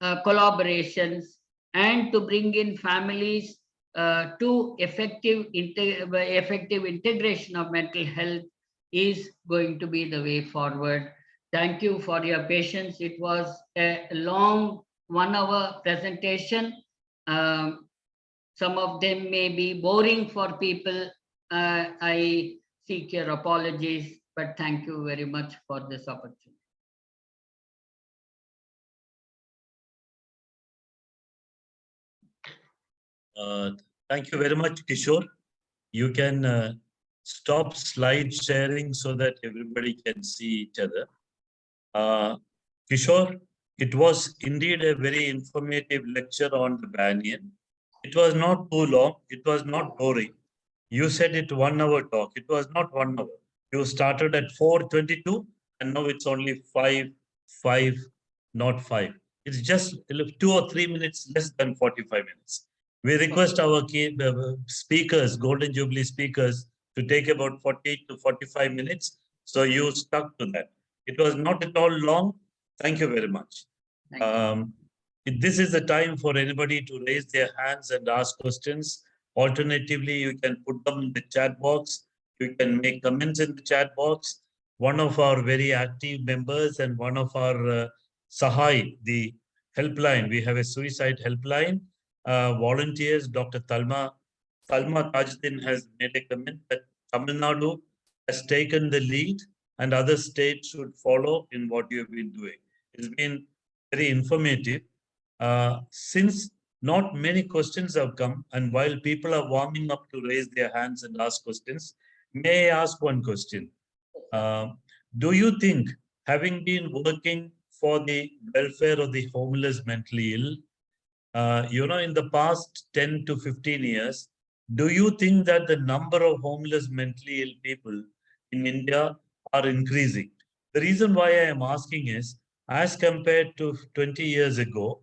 collaborations, and to bring in families to effective integration of mental health is going to be the way forward. Thank you for your patience. It was a long 1 hour presentation. Some of them may be boring for people. I seek your apologies, but thank you very much for this opportunity. Thank you very much, Kishore. You can stop slide sharing so that everybody can see each other. Kishore, it was indeed a very informative lecture on the Banyan. It was not too long. It was not boring. You said it 1 hour talk. It was not 1 hour. You started at 4:22 and now it's only 5, not 5. It's just 2 or 3 minutes less than 45 minutes. We request our speakers, Golden Jubilee speakers, to take about 40 to 45 minutes. So you stuck to that. It was not at all long. Thank you very much. This is the time for anybody to raise their hands and ask questions. Alternatively, you can put them in the chat box. You can make comments in the chat box. One of our very active members and one of our Sahai, the helpline, we have a suicide helpline. Volunteers, Dr. Talma Tajuddin has made a comment that Tamil Nadu has taken the lead and other states should follow in what you have been doing. It's been very informative. Since not many questions have come, and while people are warming up to raise their hands and ask questions, may I ask one question? Do you think, having been working for the welfare of the homeless mentally ill, in the past 10 to 15 years, do you think that the number of homeless mentally ill people in India are increasing? The reason why I am asking is, as compared to 20 years ago,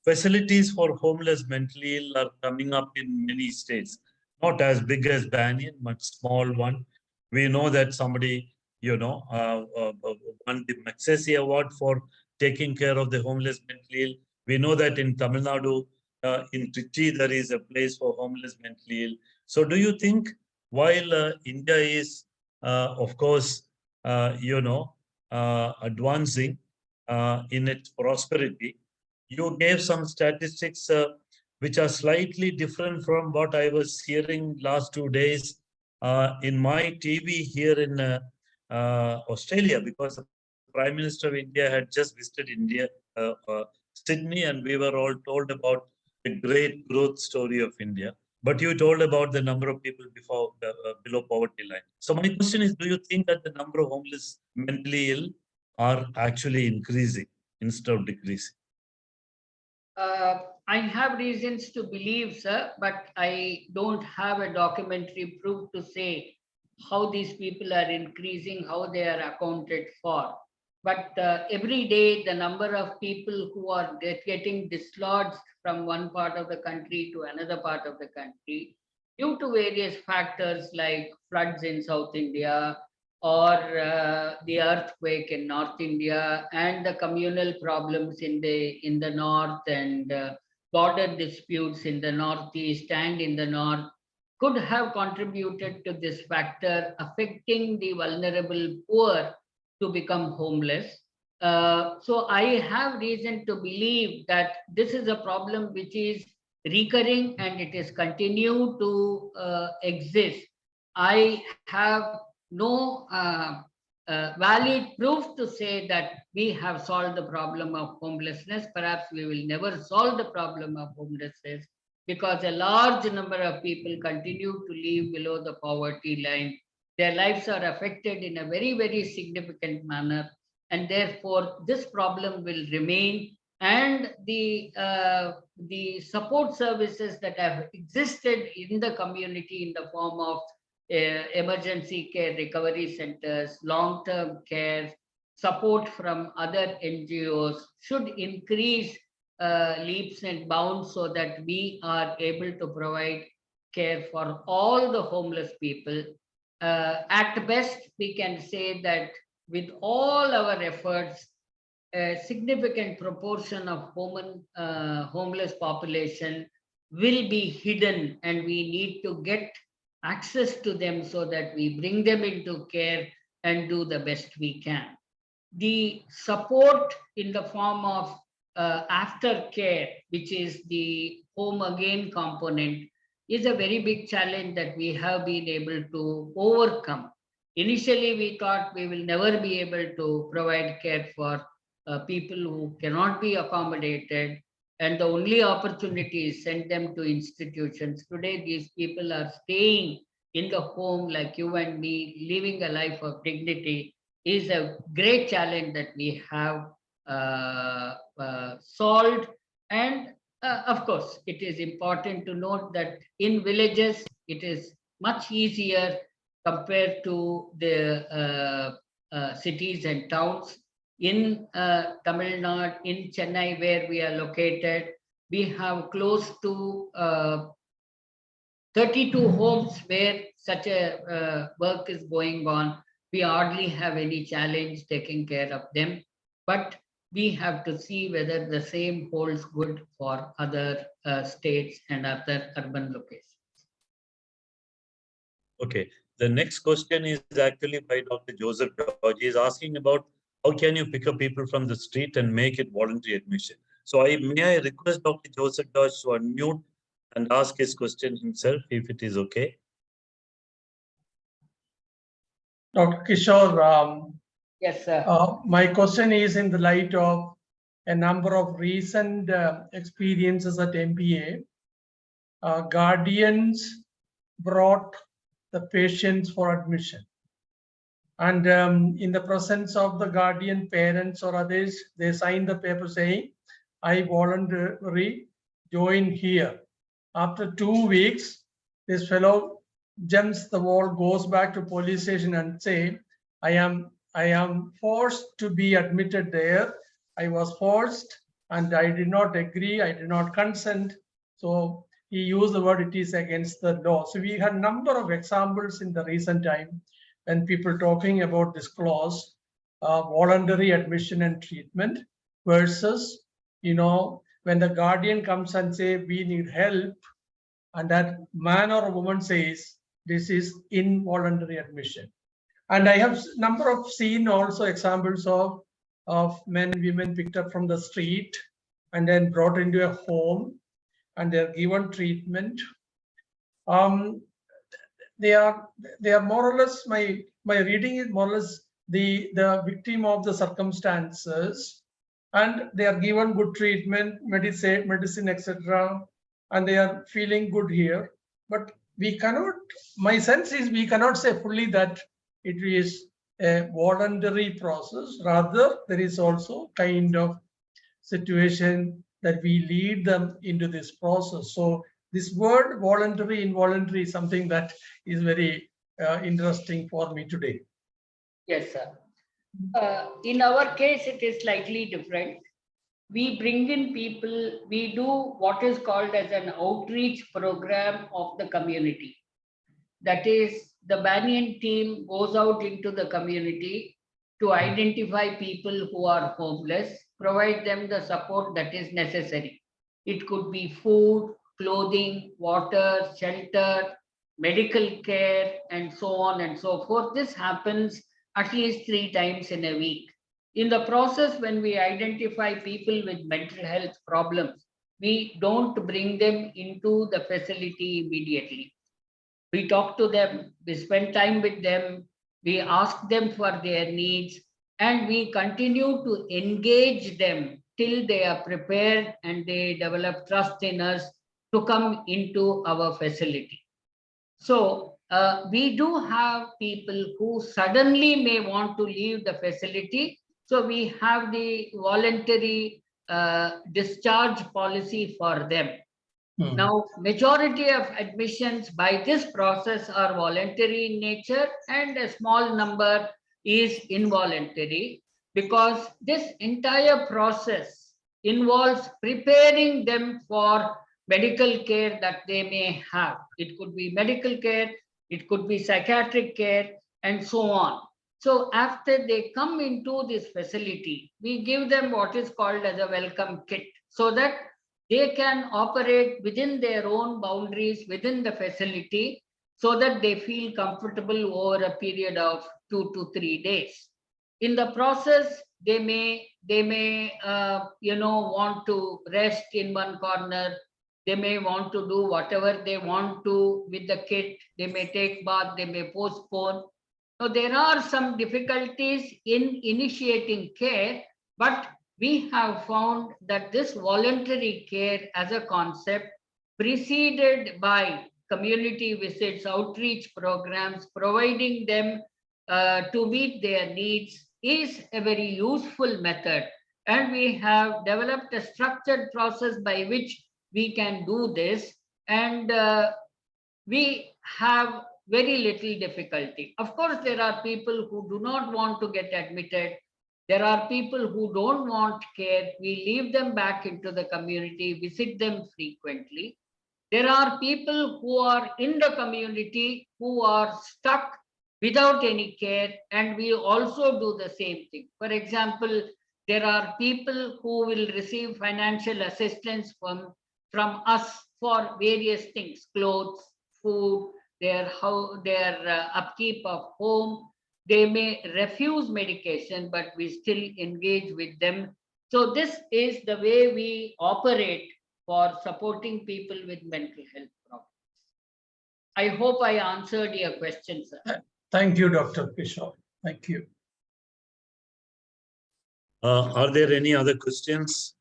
facilities for homeless mentally ill are coming up in many states. Not as big as Banyan, but small one. We know that somebody, won the Magsaysay Award for taking care of the homeless mentally ill. We know that in Tamil Nadu, in Trichy, there is a place for homeless mentally ill. So do you think while India is, of course, advancing in its prosperity, you gave some statistics which are slightly different from what I was hearing last 2 days in my TV here in Australia, because the Prime Minister of India had just visited India, Sydney, and we were all told about the great growth story of India. But you told about the number of people below poverty line. So my question is, do you think that the number of homeless mentally ill are actually increasing instead of decreasing? I have reasons to believe, sir, but I don't have a documentary proof to say how these people are increasing, how they are accounted for. But every day, the number of people who are getting dislodged from one part of the country to another part of the country due to various factors like floods in South India, or the earthquake in North India, and the communal problems in the north, and border disputes in the northeast and in the north, could have contributed to this factor affecting the vulnerable poor to become homeless. So I have reason to believe that this is a problem which is recurring and it is continued to exist. I have no valid proof to say that we have solved the problem of homelessness. Perhaps we will never solve the problem of homelessness because a large number of people continue to live below the poverty line. Their lives are affected in a very, very significant manner, and therefore this problem will remain. And the support services that have existed in the community in the form of emergency care recovery centers, long-term care, support from other NGOs should increase leaps and bounds so that we are able to provide care for all the homeless people. At best, we can say that with all our efforts, a significant proportion of homeless population will be hidden, and we need to get access to them so that we bring them into care and do the best we can. The support in the form of aftercare, which is the home again component, is a very big challenge that we have been able to overcome. Initially, we thought we will never be able to provide care for people who cannot be accommodated, and the only opportunity is send them to institutions. Today, these people are staying in the home like you and me, living a life of dignity, is a great challenge that we have solved. And of course, it is important to note that in villages, it is much easier compared to the cities and towns. In Tamil Nadu, in Chennai, where we are located, we have close to 32 homes where such a work is going on. We hardly have any challenge taking care of them, but we have to see whether the same holds good for other states and other urban locations. Okay, the next question is actually by Dr. Joseph George. He is asking about how can you pick up people from the street and make it voluntary admission? So may I request Dr. Joseph George to unmute and ask his question himself, if it is okay. Dr. Kishore, Yes, sir. my question is in the light of a number of recent experiences at MPA. Guardians brought the patients for admission. And in the presence of the guardian parents or others, they signed the paper saying, I voluntarily joined here. After 2 weeks, this fellow jumps the wall, goes back to police station and say, I am forced to be admitted there. I was forced and I did not agree, I did not consent. So he used the word, it is against the law. So we had a number of examples in the recent time when people talking about this clause, voluntary admission and treatment versus, when the guardian comes and say, we need help, and that man or a woman says, this is involuntary admission. And I have number of seen also examples of men and women picked up from the street and then brought into a home and they're given treatment. They are more or less, my reading is more or less the victim of the circumstances, and they are given good treatment, medicine, etc., and they are feeling good here. But we cannot, my sense is we cannot say fully that it is a voluntary process. Rather, there is also kind of situation that we lead them into this process. So this word voluntary, involuntary is something that is very interesting for me today. Yes, sir. In our case, it is slightly different. We bring in people, we do what is called as an outreach program of the community. That is, the Banyan team goes out into the community to identify people who are homeless, provide them the support that is necessary. It could be food, clothing, water, shelter, medical care, and so on and so forth. This happens at least 3 times in a week. In the process, when we identify people with mental health problems, we don't bring them into the facility immediately. We talk to them, we spend time with them, we ask them for their needs, and we continue to engage them till they are prepared and they develop trust in us to come into our facility. So we do have people who suddenly may want to leave the facility. So we have the voluntary discharge policy for them. Now, majority of admissions by this process are voluntary in nature, and a small number is involuntary, because this entire process involves preparing them for medical care that they may have. It could be medical care, it could be psychiatric care, and so on. So after they come into this facility, we give them what is called as a welcome kit, so that they can operate within their own boundaries within the facility, so that they feel comfortable over a period of 2 to 3 days. In the process, they may want to rest in one corner. They may want to do whatever they want to with the kit. They may take bath, they may postpone. So there are some difficulties in initiating care, but we have found that this voluntary care as a concept, preceded by community visits, outreach programs, providing them to meet their needs, is a very useful method. And we have developed a structured process by which we can do this, and we have very little difficulty. Of course, there are people who do not want to get admitted. There are people who don't want care. We leave them back into the community, visit them frequently. There are people who are in the community who are stuck without any care, and we also do the same thing. For example, there are people who will receive financial assistance from us for various things: clothes, food, their upkeep of home. They may refuse medication, but we still engage with them. So this is the way we operate for supporting people with mental health problems. I hope I answered your question, sir. Thank you, Dr. Kishore. Thank you. Are there any other questions?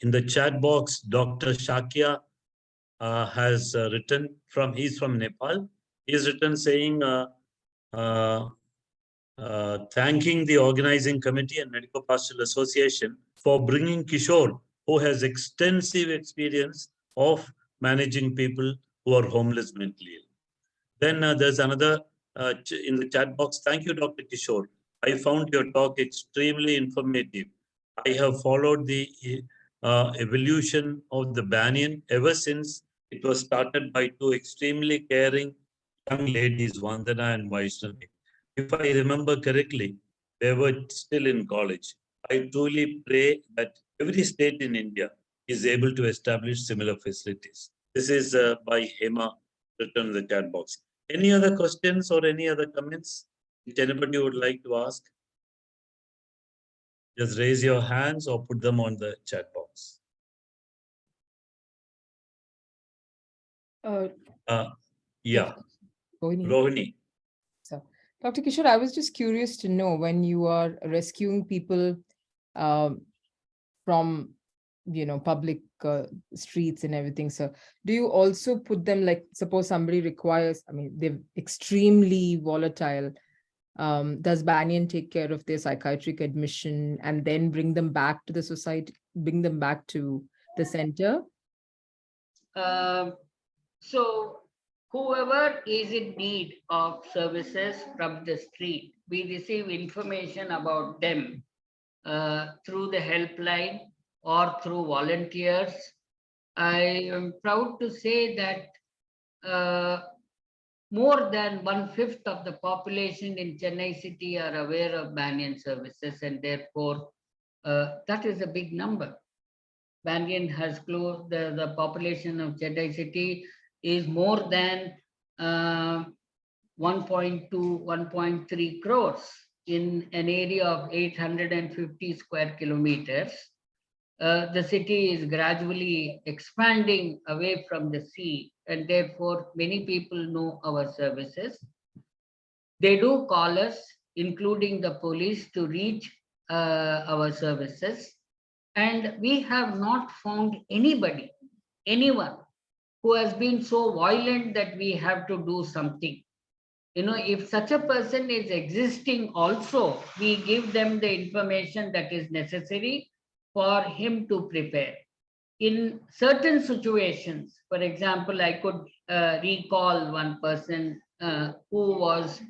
In the chat box, Dr. Shakya has written he's from Nepal. He's written saying, thanking the organizing committee and Medico Pastoral Association for bringing Kishore, who has extensive experience of managing people who are homeless mentally ill. Then there's another in the chat box. Thank you, Dr. Kishore. I found your talk extremely informative. I have followed the evolution of the Banyan ever since it was started by two extremely caring young ladies, Vandana and Vaishnavi. If I remember correctly, they were still in college. I truly pray that every state in India is able to establish similar facilities. This is by Hema, written in the chat box. Any other questions or any other comments which anybody would like to ask? Just raise your hands or put them on the chat box. Yeah, Rohini. So, Dr. Kishore, I was just curious to know, when you are rescuing people from, public streets and everything, so do you also put them, like, suppose somebody requires, they're extremely volatile, does Banyan take care of their psychiatric admission and then bring them back to the society, bring them back to the center? So whoever is in need of services from the street, we receive information about them through the helpline or through volunteers. I am proud to say that more than 1/5 of the population in Chennai city are aware of Banyan services, and therefore that is a big number. Banyan has closed, the population of Chennai city is more than 1.2, 1.3 crores in an area of 850 square kilometers. The city is gradually expanding away from the sea, and therefore many people know our services. They do call us, including the police, to reach our services. And we have not found anyone who has been so violent that we have to do something. If such a person is existing also, we give them the information that is necessary for him to prepare. In certain situations, for example, I could recall one person who was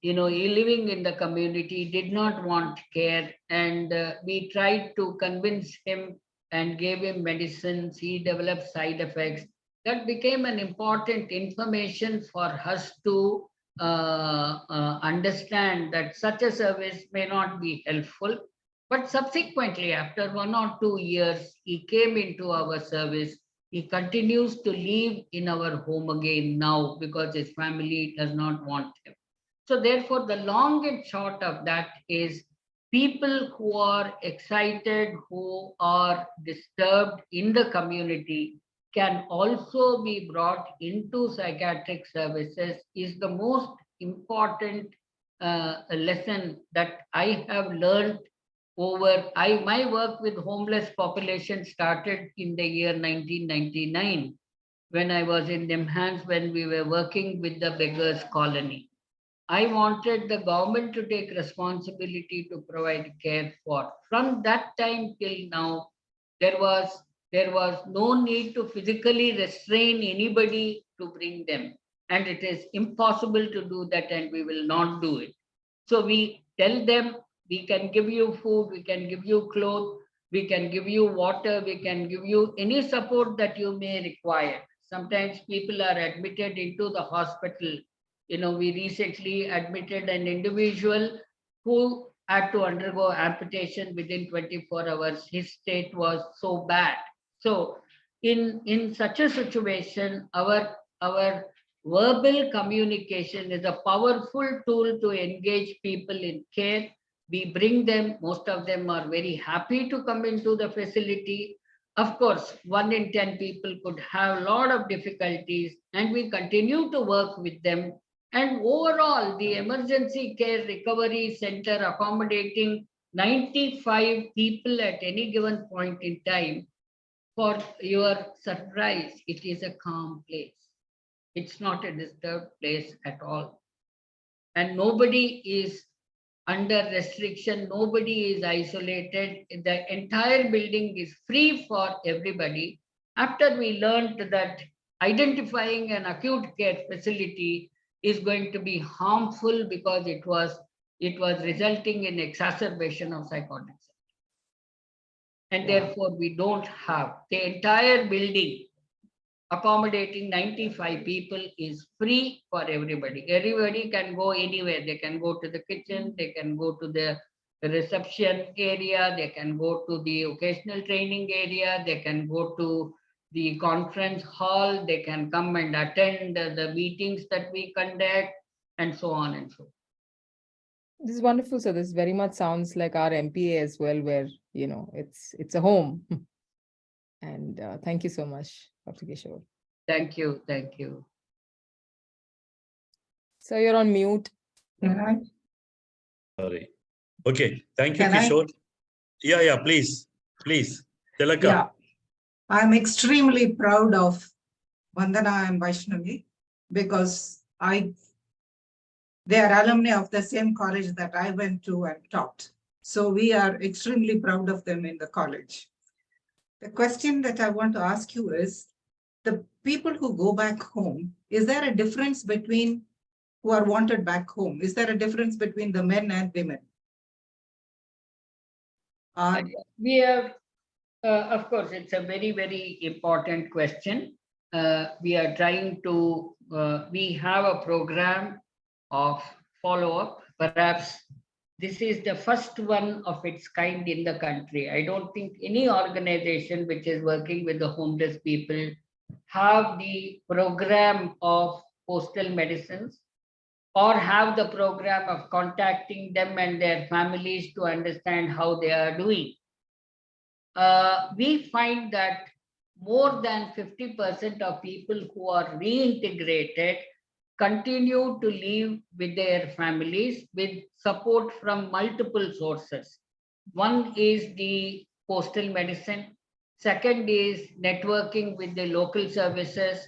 living in the community, did not want care, and we tried to convince him and gave him medicines. He developed side effects. That became an important information for us to understand that such a service may not be helpful. But subsequently, after 1 or 2 years, he came into our service. He continues to live in our home again now because his family does not want him. So therefore, the long and short of that is, people who are excited, who are disturbed in the community, can also be brought into psychiatric services, is the most important lesson that I have learned over. My work with homeless population started in the year 1999, when I was in Nimhans, when we were working with the beggars colony. I wanted the government to take responsibility to provide care for. From that time till now, there was no need to physically restrain anybody to bring them. And it is impossible to do that, and we will not do it. So we tell them, we can give you food, we can give you clothes, we can give you water, we can give you any support that you may require. Sometimes people are admitted into the hospital. We recently admitted an individual who had to undergo amputation within 24 hours. His state was so bad. So in such a situation, our verbal communication is a powerful tool to engage people in care. We bring them, most of them are very happy to come into the facility. Of course, 1 in 10 people could have a lot of difficulties, and we continue to work with them. And overall, the emergency care recovery center accommodating 95 people at any given point in time. For your surprise, it is a calm place. It's not a disturbed place at all. and nobody is under restriction, nobody is isolated. The entire building is free for everybody. After we learned that identifying an acute care facility is going to be harmful because it was resulting in exacerbation of psychotic symptoms. And therefore we don't have the entire building accommodating 95 people is free for everybody. Everybody can go anywhere. They can go to the kitchen, they can go to the reception area, they can go to the occasional training area, they can go to the conference hall, they can come and attend the meetings that we conduct, and so on and so on. This is wonderful. So this very much sounds like our MPA as well, where, you know, it's a home. And thank you so much, Dr. Kishore. Thank you. Thank you. So you're on mute. Sorry. Okay. Thank you, Can I? Kishore. Yeah, please. Tilaka. Yeah, I'm extremely proud of Vandana and Vaishnavi because they are alumni of the same college that I went to and taught. So we are extremely proud of them in the college. The question that I want to ask you is, the people who go back home, is there a difference between who are wanted back home? Is there a difference between the men and women? We have, of course, it's a very, very important question. We are trying to, we have a program of follow-up. Perhaps this is the first one of its kind in the country. I don't think any organization which is working with the homeless people have the program of postal medicines or have the program of contacting them and their families to understand how they are doing. We find that more than 50% of people who are reintegrated continue to live with their families with support from multiple sources. One is the postal medicine. Second is networking with the local services.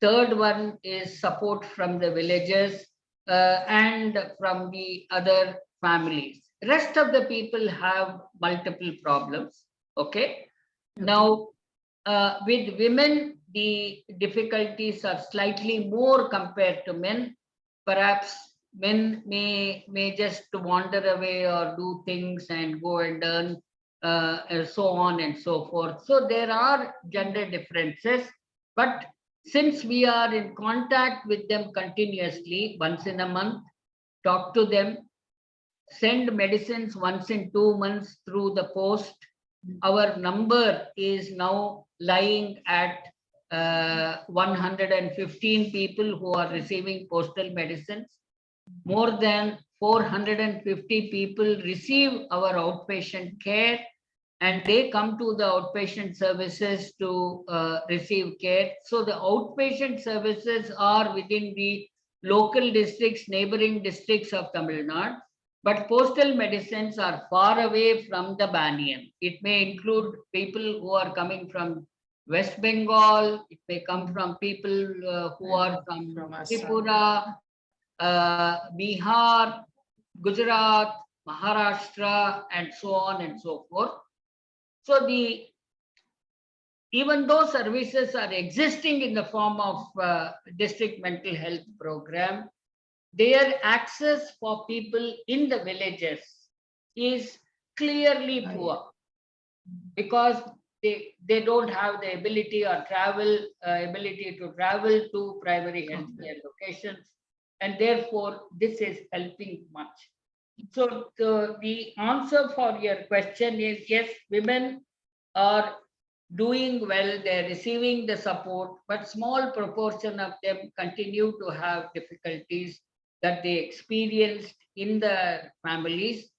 Third one is support from the villages and from the other families. Rest of the people have multiple problems. Okay. Now, with women, the difficulties are slightly more compared to men. Perhaps men may just wander away or do things and go and earn, and so on and so forth. So there are gender differences, but since we are in contact with them continuously, once in a month, talk to them, send medicines once in 2 months through the post. Our number is now lying at 115 people who are receiving postal medicines. More than 450 people receive our outpatient care, and they come to the outpatient services to receive care. So the outpatient services are within the local districts, neighboring districts of Tamil Nadu. But postal medicines are far away from the Banyan. It may include people who are coming from West Bengal. It may come from people who are from Tripura, Bihar, Gujarat, Maharashtra, and so on and so forth. So even though services are existing in the form of district mental health program, their access for people in the villages is clearly poor because they don't have the ability to travel to primary health care locations, and therefore this is helping much. So the answer for your question is yes, women are doing well, they're receiving the support, but small proportion of them continue to have difficulties that they experienced in the families.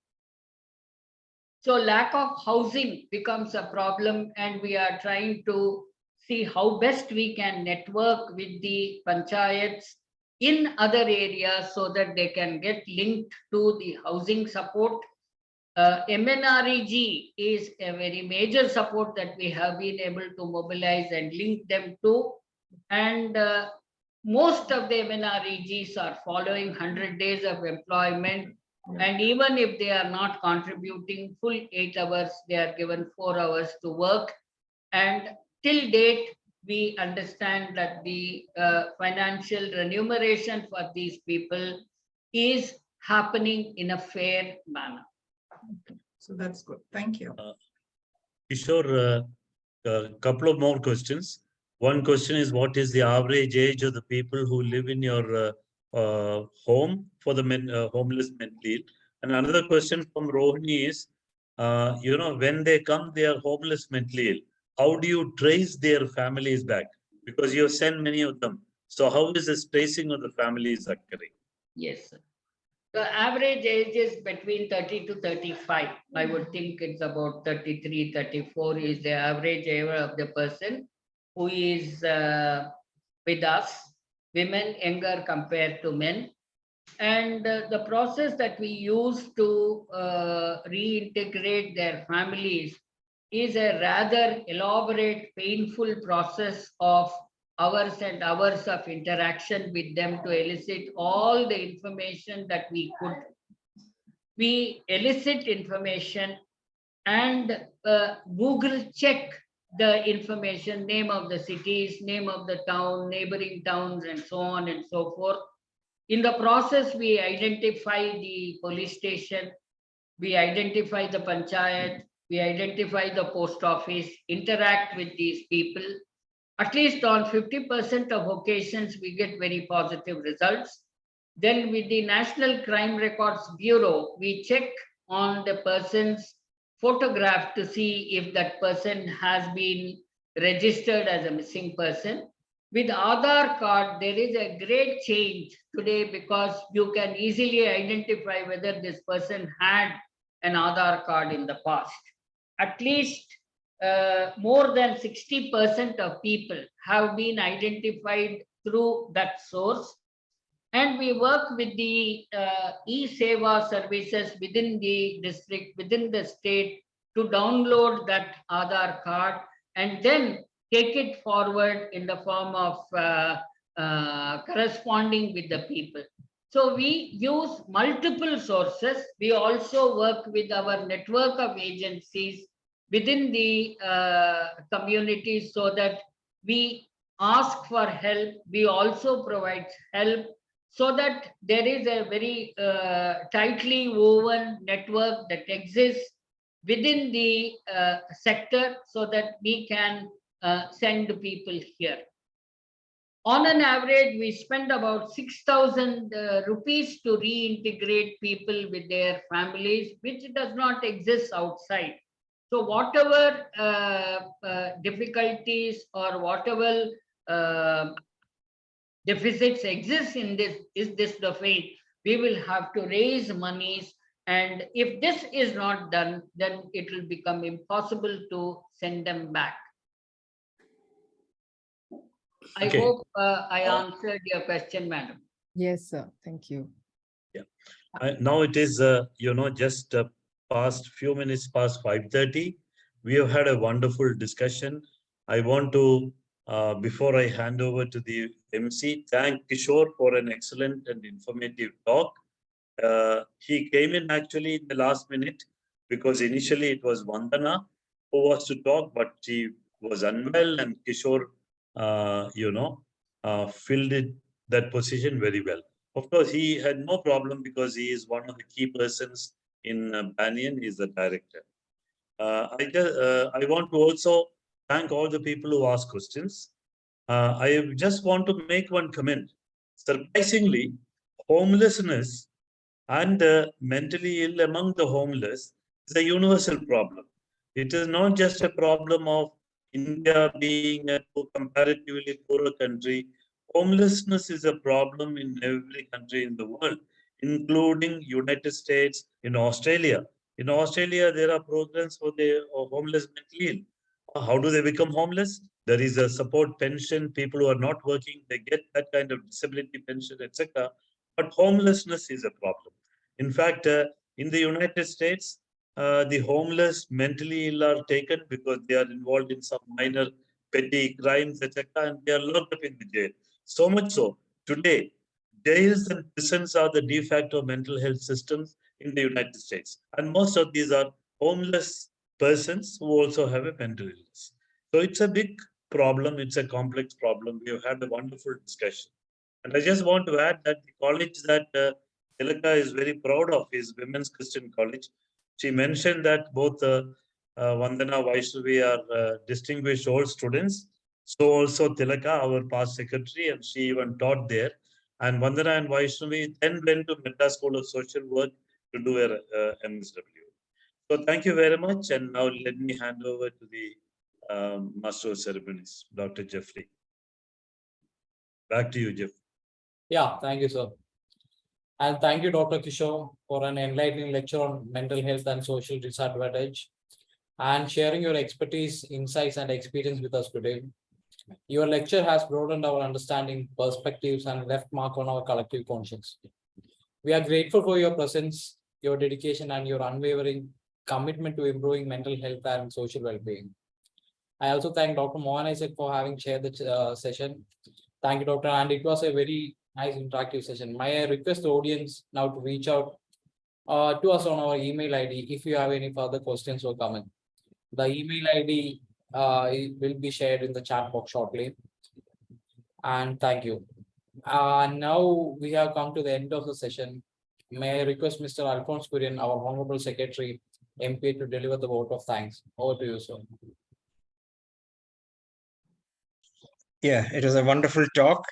So lack of housing becomes a problem, and we are trying to see how best we can network with the panchayats in other areas so that they can get linked to the housing support. MNREG is a very major support that we have been able to mobilize and link them to. And most of the MNREGs are following 100 days of employment. And even if they are not contributing full 8 hours, they are given 4 hours to work. And till date, we understand that the financial remuneration for these people is happening in a fair manner. So that's good. Thank you. Kishore, a couple of more questions. One question is, what is the average age of the people who live in your home for the homeless mentally ill? And another question from Rohini is, when they come, they are homeless mentally ill. How do you trace their families back? Because you have sent many of them. So how is this tracing of the families occurring? Yes, sir. The average age is between 30 to 35. I would think it's about 33, 34 is the average age of the person who is with us. Women younger compared to men. And the process that we use to reintegrate their families is a rather elaborate, painful process of hours and hours of interaction with them to elicit all the information that we could. We elicit information and Google check the information, name of the cities, name of the town, neighboring towns, and so on and so forth. In the process, we identify the police station, we identify the panchayat, we identify the post office, interact with these people. At least on 50% of occasions, we get very positive results. Then with the National Crime Records Bureau, we check on the person's photograph to see if that person has been registered as a missing person. With Aadhaar card, there is a great change today because you can easily identify whether this person had an Aadhaar card in the past. At least more than 60% of people have been identified through that source. And we work with the e-Seva services within the district, within the state to download that Aadhaar card and then take it forward in the form of corresponding with the people. So we use multiple sources. We also work with our network of agencies within the community so that we ask for help. We also provide help so that there is a very tightly woven network that exists within the sector so that we can send people here. On an average, we spend about 6,000 rupees to reintegrate people with their families, which does not exist outside. So whatever difficulties or whatever deficits exist in this, is this the fate? We will have to raise monies. And if this is not done, then it will become impossible to send them back. I hope I answered your question, madam. Yes, sir. Thank you. Yeah. Now it is, just past few minutes past 5:30. We have had a wonderful discussion. I want to, before I hand over to the MC, thank Kishore for an excellent and informative talk. He came in actually in the last minute because initially it was Vandana who was to talk, but she was unwell and Kishore, filled that position very well. Of course, he had no problem because he is one of the key persons in Banyan. He is the director. I want to also thank all the people who asked questions. I just want to make one comment. Surprisingly, homelessness and mentally ill among the homeless is a universal problem. It is not just a problem of India being a comparatively poorer country. Homelessness is a problem in every country in the world, including United States, in Australia. In Australia, there are programs for the homeless mentally ill. How do they become homeless? There is a support pension. People who are not working, they get that kind of disability pension, etc. But homelessness is a problem. In fact, in the United States, the homeless mentally ill are taken because they are involved in some minor petty crimes, etc., and they are locked up in the jail. So much so, today, jails and prisons are the de facto mental health systems in the United States. And most of these are homeless persons who also have a mental illness. So it's a big problem. It's a complex problem. We have had a wonderful discussion. And I just want to add that the college that Tilaka is very proud of is Women's Christian College. She mentioned that both Vandana Vaishnavi are distinguished old students. So also Tilaka, our past secretary, and she even taught there. And Vandana and Vaishnavi then went to Metta School of Social Work to do her MSW. So thank you very much. And now let me hand over to the Master of Ceremonies, Dr. Jeffrey. Back to you, Jeff. Yeah, thank you, sir. And thank you, Dr. Kishore, for an enlightening lecture on mental health and social disadvantage and sharing your expertise, insights, and experience with us today. Your lecture has broadened our understanding, perspectives, and left mark on our collective conscience. We are grateful for your presence, your dedication, and your unwavering commitment to improving mental health and social well-being. I also thank Dr. Mohan Isaac for having chaired the session. Thank you, Doctor. And it was a very nice interactive session. May I request the audience now to reach out to us on our email ID if you have any further questions or comments. The email ID will be shared in the chat box shortly. And thank you. Now we have come to the end of the session. May I request Mr. Alphonse Kurian, our Honorable Secretary, MP, to deliver the vote of thanks. Over to you, sir. Yeah, it was a wonderful talk.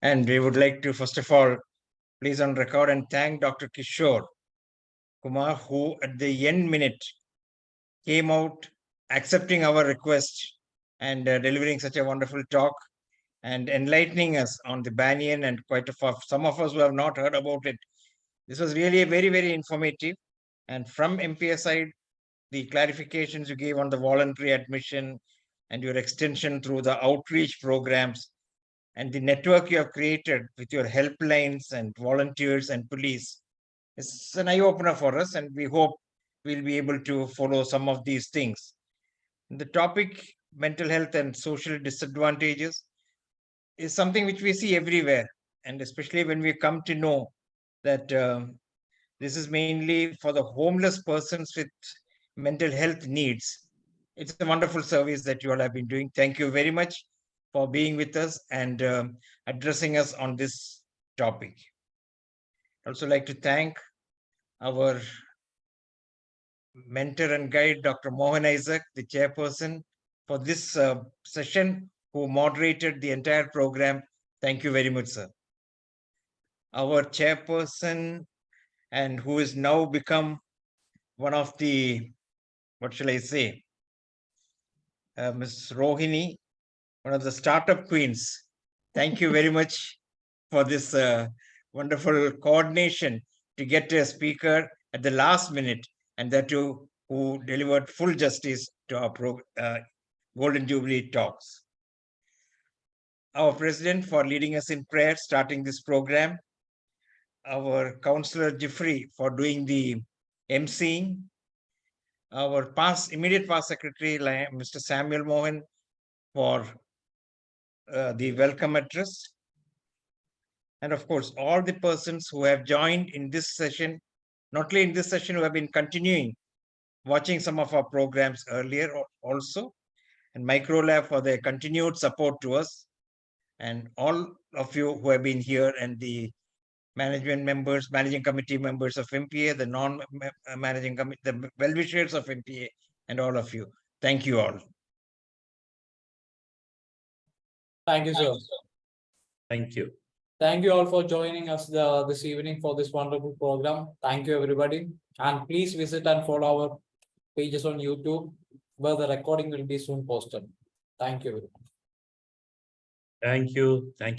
And we would like to, first of all, please on record and thank Dr. Kishore Kumar, who at the end minute came out accepting our request and delivering such a wonderful talk and enlightening us on the Banyan and some of us who have not heard about it. This was really a very, very informative. And from MPS side, the clarifications you gave on the voluntary admission and your extension through the outreach programs and the network you have created with your helplines and volunteers and police. It's an eye-opener for us, and we hope we'll be able to follow some of these things. The topic, mental health and social disadvantages, is something which we see everywhere, and especially when we come to know that this is mainly for the homeless persons with mental health needs. It's a wonderful service that you all have been doing. Thank you very much for being with us and addressing us on this topic. I'd also like to thank our mentor and guide, Dr. Mohan Isaac, the chairperson for this session, who moderated the entire program. Thank you very much, sir. Our chairperson, and who has now become one of the, what shall I say, Ms. Rohini, one of the startup queens. Thank you very much for this wonderful coordination to get a speaker at the last minute, and that too who delivered full justice to our Golden Jubilee talks. Our president for leading us in prayer, starting this program. Our councillor Jeffrey for doing the emceeing. Our immediate past secretary, Mr. Samuel Mohan, for the welcome address. And of course, all the persons who have joined in this session, not only in this session, who have been continuing watching some of our programs earlier also, and Microlab for their continued support to us, and all of you who have been here, and the management members, managing committee members of MPA, the non-managing committee, the well-wishers of MPA, and all of you. Thank you all. Thank you, sir. Thank you. Thank you all for joining us this evening for this wonderful program. Thank you, everybody. And please visit and follow our pages on YouTube, where the recording will be soon posted. Thank you. Thank you. Thank you.